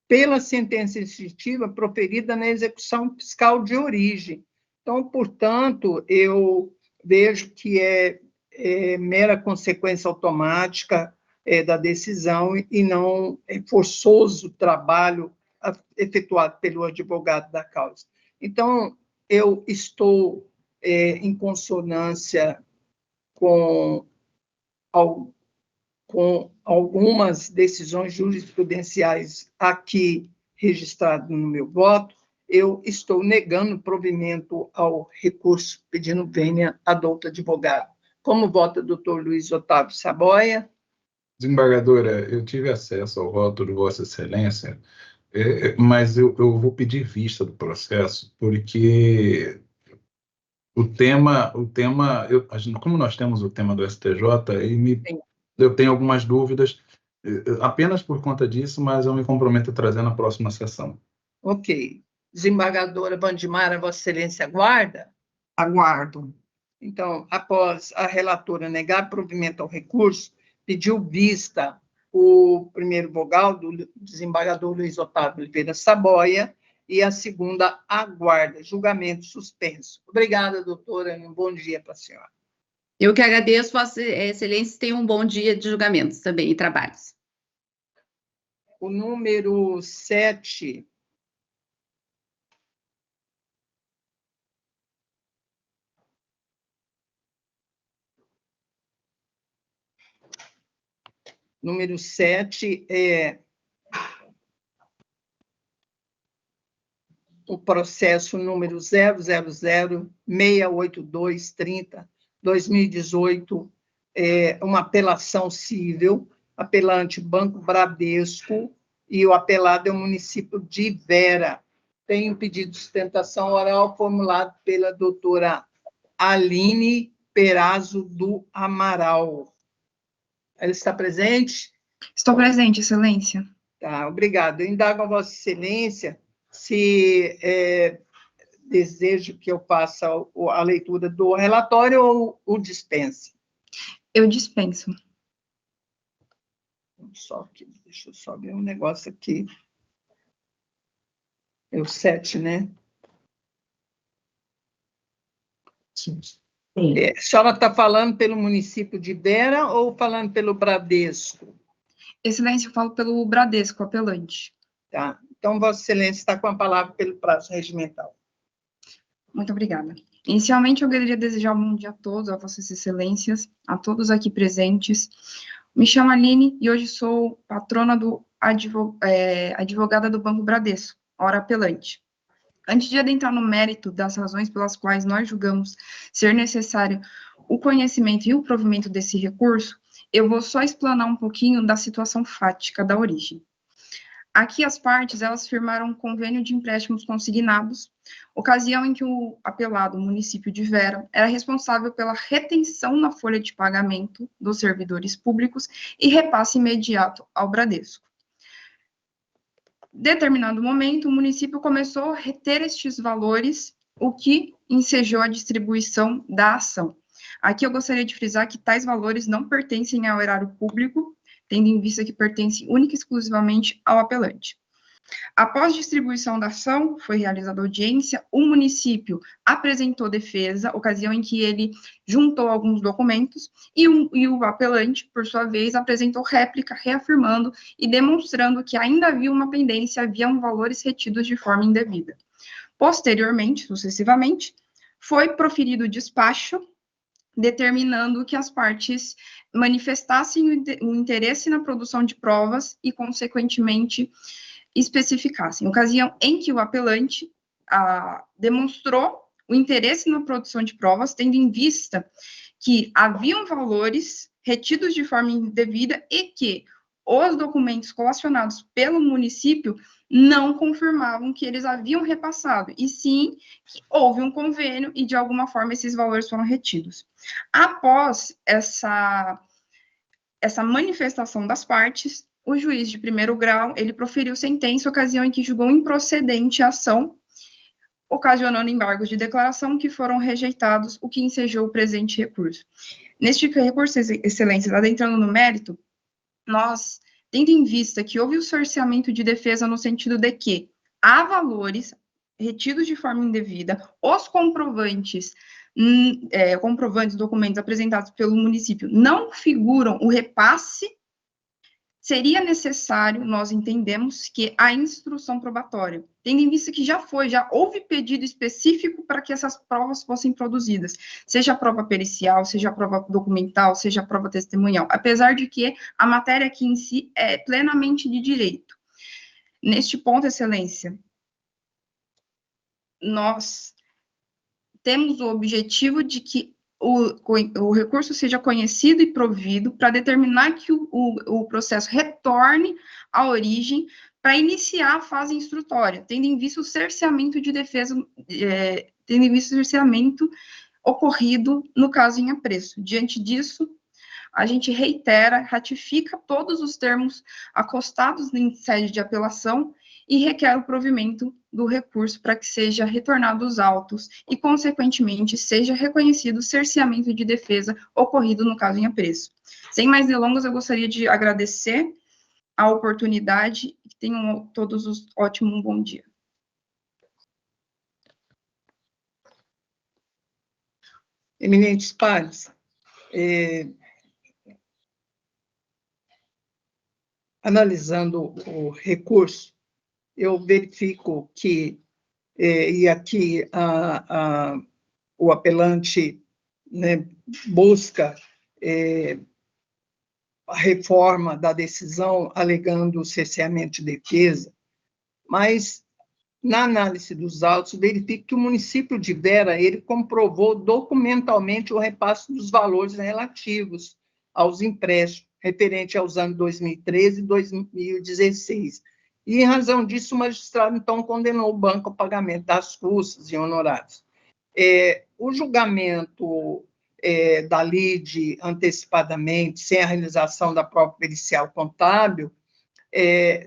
pela sentença extintiva proferida na execução fiscal de origem. Então, portanto, eu vejo que é mera consequência automática da decisão e não é forçoso o trabalho efetuado pelo advogado da causa. Então, eu estou em consonância com algumas decisões jurisprudenciais aqui registradas no meu voto, eu estou negando provimento ao recurso pedindo vênia ad outra advogado. Como vota o doutor Luiz Otávio Saboia? Desembargadora, eu tive acesso ao voto de Vossa Excelência, mas eu vou pedir vista do processo, porque como nós temos o tema do STJ, eu tenho algumas dúvidas, apenas por conta disso, mas eu me comprometo a trazer na próxima sessão. Ok. Desembargadora Wandimara, Vossa Excelência aguarda? Aguardo. Então, após a relatora negar provimento ao recurso, pediu vista o primeiro vogal do desembargador Luiz Otávio Oliveira Saboia e a segunda aguarda, julgamento suspenso. Obrigada, doutora, e um bom dia para a senhora. Eu que agradeço, Vossa Excelência, tenha um bom dia de julgamentos também e trabalhos. O número 7... Número 7 é o processo número 000-68230-2018, uma apelação civil, apelante Banco Bradesco, e o apelado é o município de Vera. Tem um pedido de sustentação oral formulado pela doutora Aline Perazzo do Amaral. Ela está presente? Estou presente, Excelência. Tá, obrigada. Eu indago a Vossa Excelência se deseja que eu faça a leitura do relatório ou o dispense. Eu dispenso. Deixa eu só ver um negócio aqui. É o 7, né? Sim. A senhora está falando pelo município de Vera ou falando pelo Bradesco? Excelência, eu falo pelo Bradesco, apelante. Tá. Então, Vossa Excelência está com a palavra pelo prazo regimental. Muito obrigada. Inicialmente, eu queria desejar um bom dia a todos, a Vossas Excelências, a todos aqui presentes. Me chamo Aline e hoje sou patrona do advogada do Banco Bradesco, ora apelante. Antes de adentrar no mérito das razões pelas quais nós julgamos ser necessário o conhecimento e o provimento desse recurso, eu vou só explanar um pouquinho da situação fática da origem. Aqui as partes, elas firmaram um convênio de empréstimos consignados, ocasião em que o apelado, o município de Vera, era responsável pela retenção na folha de pagamento dos servidores públicos e repasse imediato ao Bradesco. Em determinado momento, o município começou a reter estes valores, o que ensejou a distribuição da ação. Aqui eu gostaria de frisar que tais valores não pertencem ao erário público, tendo em vista que pertencem única e exclusivamente ao apelante. Após distribuição da ação, foi realizada audiência, o município apresentou defesa, ocasião em que ele juntou alguns documentos, e o apelante, por sua vez, apresentou réplica, reafirmando e demonstrando que ainda havia uma pendência, haviam valores retidos de forma indevida. Posteriormente, sucessivamente, foi proferido o despacho, determinando que as partes manifestassem o interesse na produção de provas e, consequentemente, especificassem. Ocasião em que o apelante demonstrou o interesse na produção de provas, tendo em vista que haviam valores retidos de forma indevida e que os documentos colacionados pelo município não confirmavam que eles haviam repassado, e sim que houve um convênio e, de alguma forma, esses valores foram retidos. Após essa manifestação das partes, o juiz de primeiro grau, ele proferiu sentença em ocasião em que julgou improcedente a ação, ocasionando embargos de declaração que foram rejeitados, o que ensejou o presente recurso. Neste recurso, excelência, adentrando no mérito, nós, tendo em vista que houve o cerceamento de defesa no sentido de que há valores retidos de forma indevida, os comprovantes, documentos apresentados pelo município não figuram o repasse, seria necessário, nós entendemos, que a instrução probatória, tendo em vista que já houve pedido específico para que essas provas fossem produzidas, seja a prova pericial, seja a prova documental, seja a prova testemunhal, apesar de que a matéria aqui em si é plenamente de direito. Neste ponto, excelência, nós temos o objetivo de que o recurso seja conhecido e provido para determinar que o processo retorne à origem para iniciar a fase instrutória, tendo em vista o cerceamento de defesa, tendo em vista o cerceamento ocorrido no caso em apreço. Diante disso, a gente reitera, ratifica todos os termos acostados em sede de apelação e requer o provimento do recurso para que seja retornado os autos e, consequentemente, seja reconhecido o cerceamento de defesa ocorrido no caso em apreço. Sem mais delongas, eu gostaria de agradecer a oportunidade e tenham todos um ótimo bom dia. Eminentes pares, analisando o recurso, eu verifico que, e aqui o apelante, né, busca a reforma da decisão alegando cerceamento de defesa, mas, na análise dos autos, verifico que o município de Vera, ele comprovou documentalmente o repasse dos valores relativos aos empréstimos, referente aos anos 2013 e 2016. E, em razão disso, o magistrado, então, condenou o banco ao pagamento das custas e honorários. O julgamento da lide antecipadamente, sem a realização da prova pericial contábil,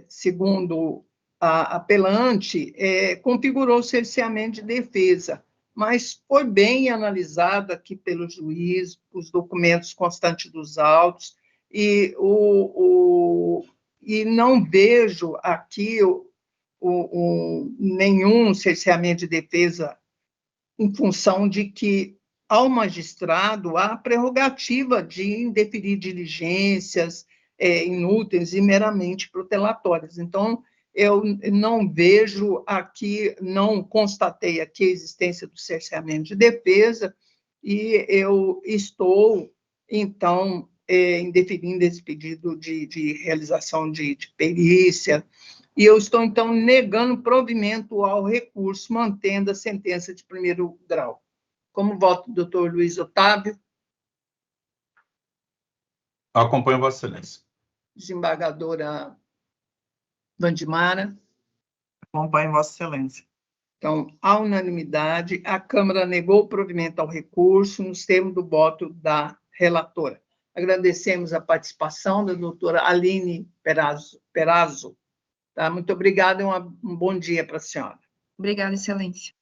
segundo a apelante, configurou o cerceamento de defesa, mas foi bem analisado aqui pelo juiz, os documentos constantes dos autos, e não vejo aqui nenhum cerceamento de defesa em função de que, ao magistrado, há a prerrogativa de indeferir diligências inúteis e meramente protelatórias. Então, eu não vejo aqui, não constatei aqui a existência do cerceamento de defesa, e eu estou, então, indeferindo esse pedido de realização de perícia, e eu estou, então, negando provimento ao recurso, mantendo a sentença de primeiro grau. Como voto do doutor Luiz Otávio? Acompanho Vossa Excelência. Desembargadora Wandimara? Acompanho Vossa Excelência. Então, à unanimidade, a Câmara negou o provimento ao recurso nos termos do voto da relatora. Agradecemos a participação da doutora Aline Perazzo. Tá? Muito obrigada e um bom dia para a senhora. Obrigada, excelência.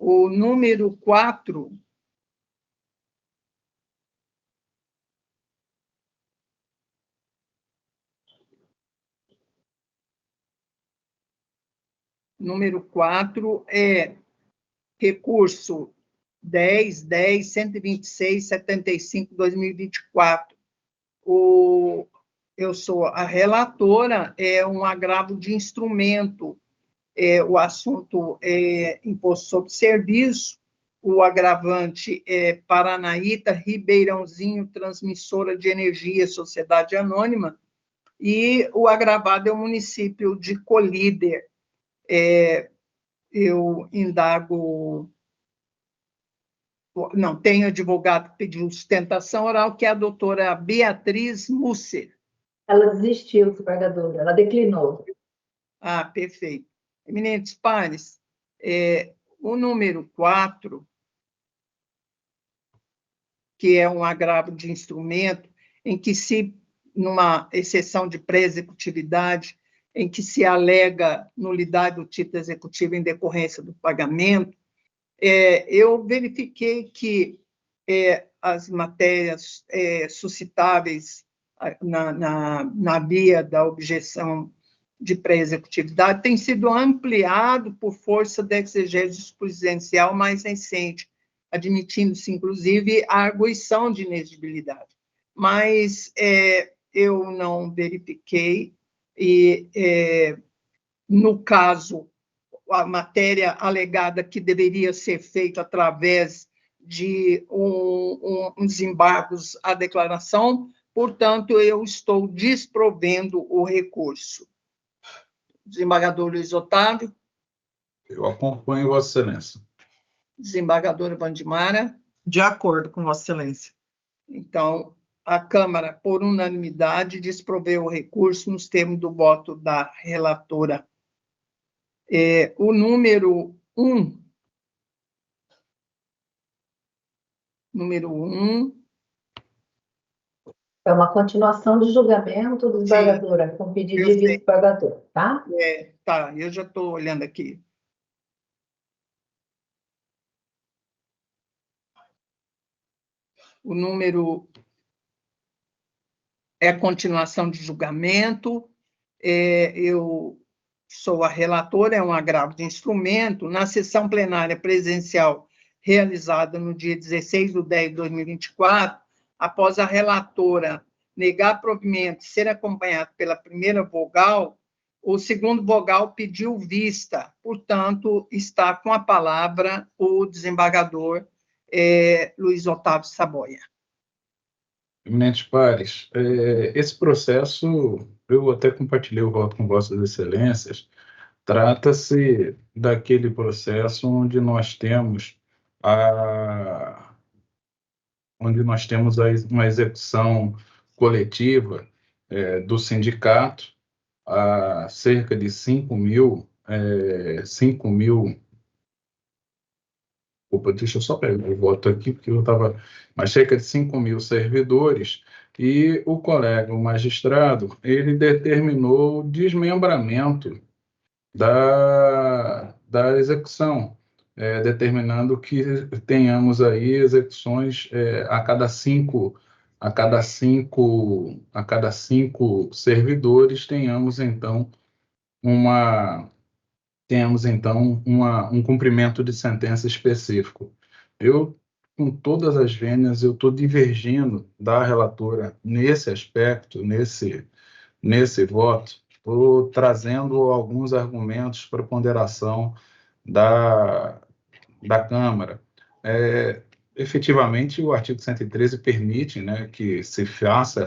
O número 4... Número 4 é recurso 10.126.75/2024. Eu sou a relatora, é um agravo de instrumento, o assunto é imposto sobre serviço, o agravante é Paranaíta, Ribeirãozinho, Transmissora de Energia, Sociedade Anônima, e o agravado é o município de Colíder. Eu indago... Não, tenho advogado que pediu sustentação oral, que é a doutora Beatriz Musser. Ela desistiu, desembargadora, ela declinou. Ah, perfeito. Eminentes pares, o número 4, que é um agravo de instrumento, em que se numa exceção de pré-executividade, em que se alega nulidade do título executivo em decorrência do pagamento, eu verifiquei que as matérias suscitáveis na via da objeção de pré-executividade têm sido ampliado por força da exegese jurisprudencial mais recente, admitindo-se, inclusive, a arguição de inexigibilidade. Mas eu não verifiquei, e, no caso, a matéria alegada que deveria ser feita através de uns embargos à declaração, portanto, eu estou desprovendo o recurso. Desembargador Luiz Otávio. Eu acompanho Vossa Excelência. Desembargadora Wandimara. De acordo com Vossa Excelência. Então, a Câmara, por unanimidade, desproveu o recurso nos termos do voto da relatora. O número 1. Número 1. É uma continuação do julgamento do desembargadora, com pedido de vice-desembargador, tá? Tá, eu já estou olhando aqui. O número é a continuação de julgamento. Eu sou a relatora, é um agravo de instrumento. Na sessão plenária presencial realizada no dia 16/10/2024, após a relatora negar provimento e ser acompanhado pela primeira vogal, o segundo vogal pediu vista. Portanto, está com a palavra o desembargador Luiz Otávio Saboia. Eminentes pares, esse processo, eu até compartilhei o voto com Vossas Excelências, trata-se daquele processo onde nós temos uma execução coletiva do sindicato a cerca de 5 mil. Opa, deixa eu só pegar o voto aqui, porque eu estava. Mas cerca de 5 mil servidores, e o colega, o magistrado, ele determinou o desmembramento da execução, determinando que tenhamos aí execuções a cada cinco servidores, tenhamos então um cumprimento de sentença específico. Eu, com todas as vênias, eu estou divergindo da relatora nesse aspecto, nesse voto, estou trazendo alguns argumentos para ponderação da Câmara. Efetivamente, o artigo 113 permite, né, que se faça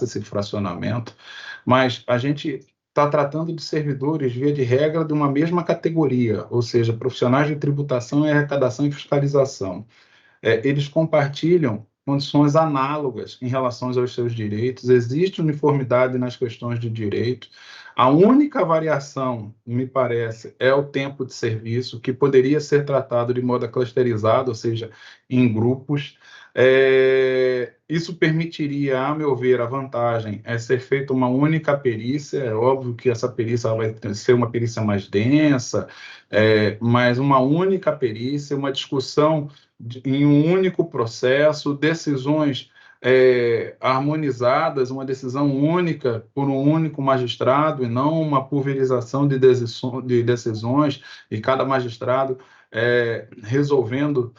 esse fracionamento, mas a gente está tratando de servidores, via de regra, de uma mesma categoria, ou seja, profissionais de tributação, arrecadação e fiscalização. Eles compartilham condições análogas em relação aos seus direitos, existe uniformidade nas questões de direito. A única variação, me parece, é o tempo de serviço, que poderia ser tratado de modo clusterizado, ou seja, em grupos. Isso permitiria, a meu ver, a vantagem é ser feita uma única perícia. É óbvio que essa perícia vai ser uma perícia mais densa, mas uma única perícia, uma discussão em um único processo, decisões harmonizadas, uma decisão única por um único magistrado, e não uma pulverização de decisões, e cada magistrado resolvendo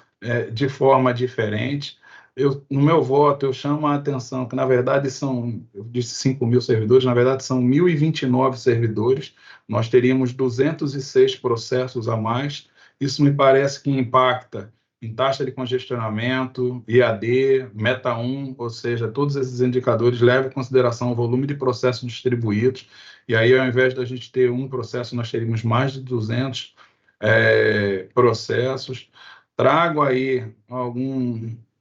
de forma diferente. No meu voto, eu chamo a atenção que, na verdade, eu disse 5 mil servidores, na verdade, são 1.029 servidores. Nós teríamos 206 processos a mais. Isso me parece que impacta em taxa de congestionamento, IAD, Meta 1, ou seja, todos esses indicadores levam em consideração o volume de processos distribuídos, e aí, ao invés da gente ter um processo, nós teríamos mais de 200 processos. Trago aí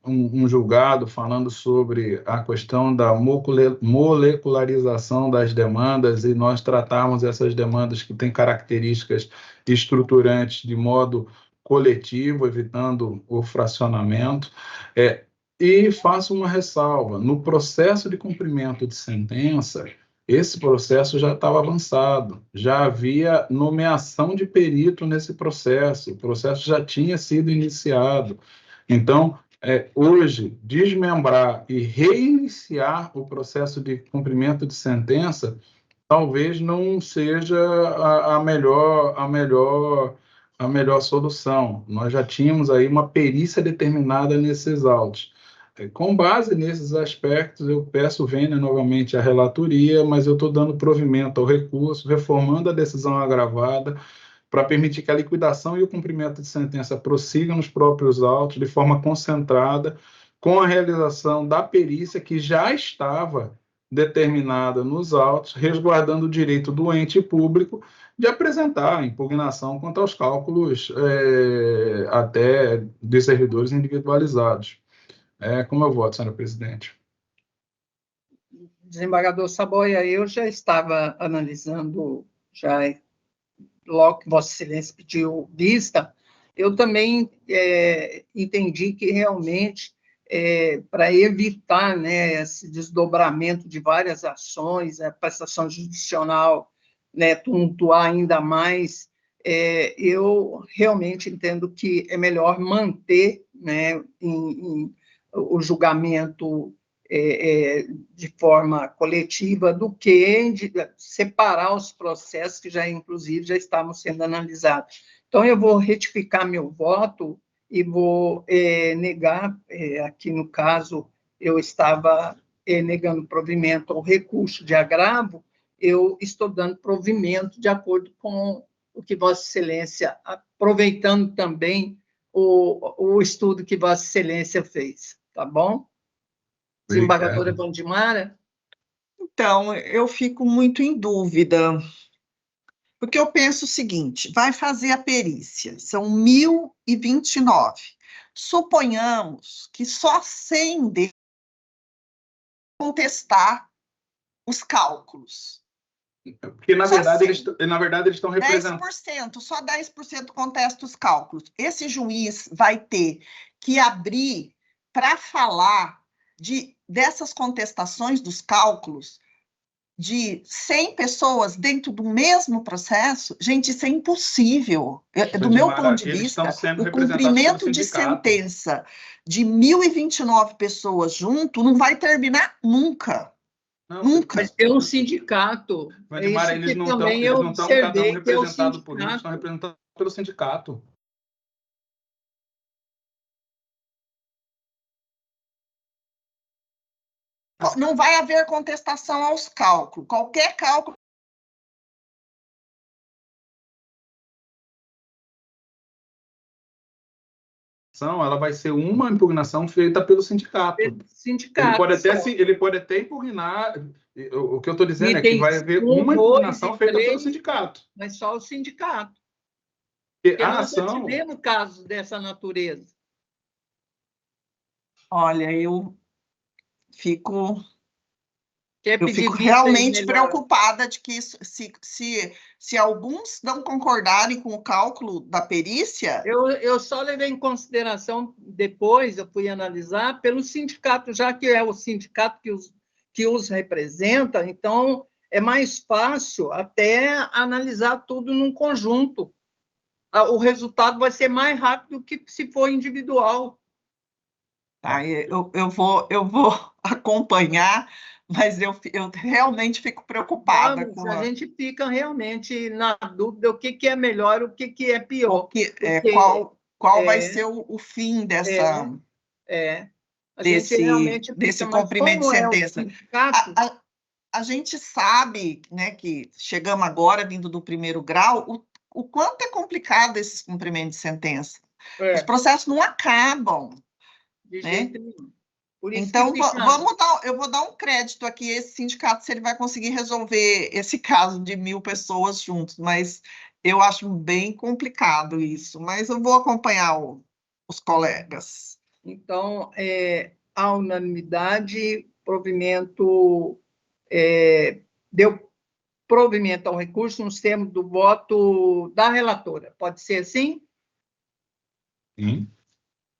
um julgado falando sobre a questão da molecularização das demandas, e nós tratarmos essas demandas que têm características estruturantes de modo coletivo, evitando o fracionamento. E faço uma ressalva: no processo de cumprimento de sentença, esse processo já estava avançado, já havia nomeação de perito nesse processo, o processo já tinha sido iniciado. Então, hoje, desmembrar e reiniciar o processo de cumprimento de sentença talvez não seja a melhor solução. Nós já tínhamos aí uma perícia determinada nesses autos. Com base nesses aspectos, eu peço vênia novamente à relatoria, mas eu estou dando provimento ao recurso, reformando a decisão agravada, para permitir que a liquidação e o cumprimento de sentença prossigam nos próprios autos, de forma concentrada, com a realização da perícia que já estava determinada nos autos, resguardando o direito do ente público de apresentar impugnação quanto aos cálculos até dos servidores individualizados. Como eu voto, senhora presidente? Desembargador Saboia, eu já estava analisando, já logo que Vossa Excelência pediu vista, eu também entendi que realmente, para evitar, né, esse desdobramento de várias ações, a prestação judicional, né, tumultuar ainda mais, eu realmente entendo que é melhor manter, né, o julgamento de forma coletiva do que separar os processos que já, inclusive, já estavam sendo analisados. Então, eu vou retificar meu voto e vou negar, aqui no caso, eu estava negando provimento ao recurso de agravo, eu estou dando provimento de acordo com o que Vossa Excelência, aproveitando também o estudo que Vossa Excelência fez, tá bom? Desembargadora Wandimara? Então, eu fico muito em dúvida, porque eu penso o seguinte: vai fazer a perícia, são 1.029. Suponhamos que só 100 de contestar os cálculos. Porque, na verdade, eles estão representando... 10%, só 10% contesta os cálculos. Esse juiz vai ter que abrir para falar dessas contestações dos cálculos de 100 pessoas dentro do mesmo processo. Gente, isso é impossível. Do meu ponto de vista, o cumprimento de sentença de 1.029 pessoas junto não vai terminar nunca. Não, nunca. Mas pelo sindicato. Wandimara, eles não estão cada um representado por isso, estão representados pelo sindicato. Não vai haver contestação aos cálculos. Qualquer cálculo. Ela vai ser uma impugnação feita pelo sindicato. Ele pode até impugnar. O que eu estou dizendo é que vai haver uma impugnação feita pelo sindicato. Mas só o sindicato. Porque nós já tivemos casos dessa natureza. Olha, eu fico realmente preocupada de que isso, se alguns não concordarem com o cálculo da perícia... Eu só levei em consideração, depois eu fui analisar, pelo sindicato, já que é o sindicato que os representa, então é mais fácil até analisar tudo num conjunto. O resultado vai ser mais rápido que se for individual. Tá, eu vou acompanhar, mas eu realmente fico preocupada. A gente fica realmente na dúvida o que é melhor, o que é pior. Qual vai ser o fim dessa... desse cumprimento de sentença. A gente sabe, né, que chegamos agora, vindo do primeiro grau, o quanto é complicado esses cumprimentos de sentença. Os processos não acabam. De jeito nenhum. Então, eu vou dar um crédito aqui a esse sindicato, se ele vai conseguir resolver esse caso de 1.000 pessoas juntos, mas eu acho bem complicado isso. Mas eu vou acompanhar os colegas. Então, a unanimidade, deu provimento ao recurso nos termos do voto da relatora. Pode ser assim? Sim,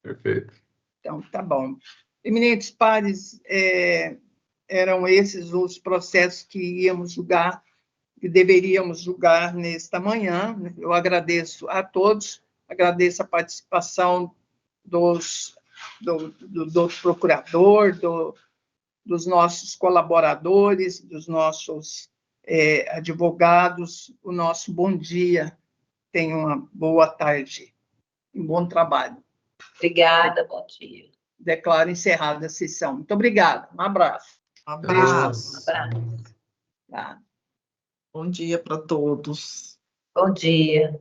perfeito. Então, tá bom. Eminentes pares, eram esses os processos que íamos julgar, que deveríamos julgar nesta manhã. Eu agradeço a todos, agradeço a participação do procurador, dos nossos colaboradores, dos nossos advogados, o nosso bom dia. Tenha uma boa tarde, um bom trabalho. Obrigada, bom dia. Declaro encerrada a sessão. Muito obrigada. Um abraço. Um abraço. Abraço. Tá. Bom dia para todos. Bom dia.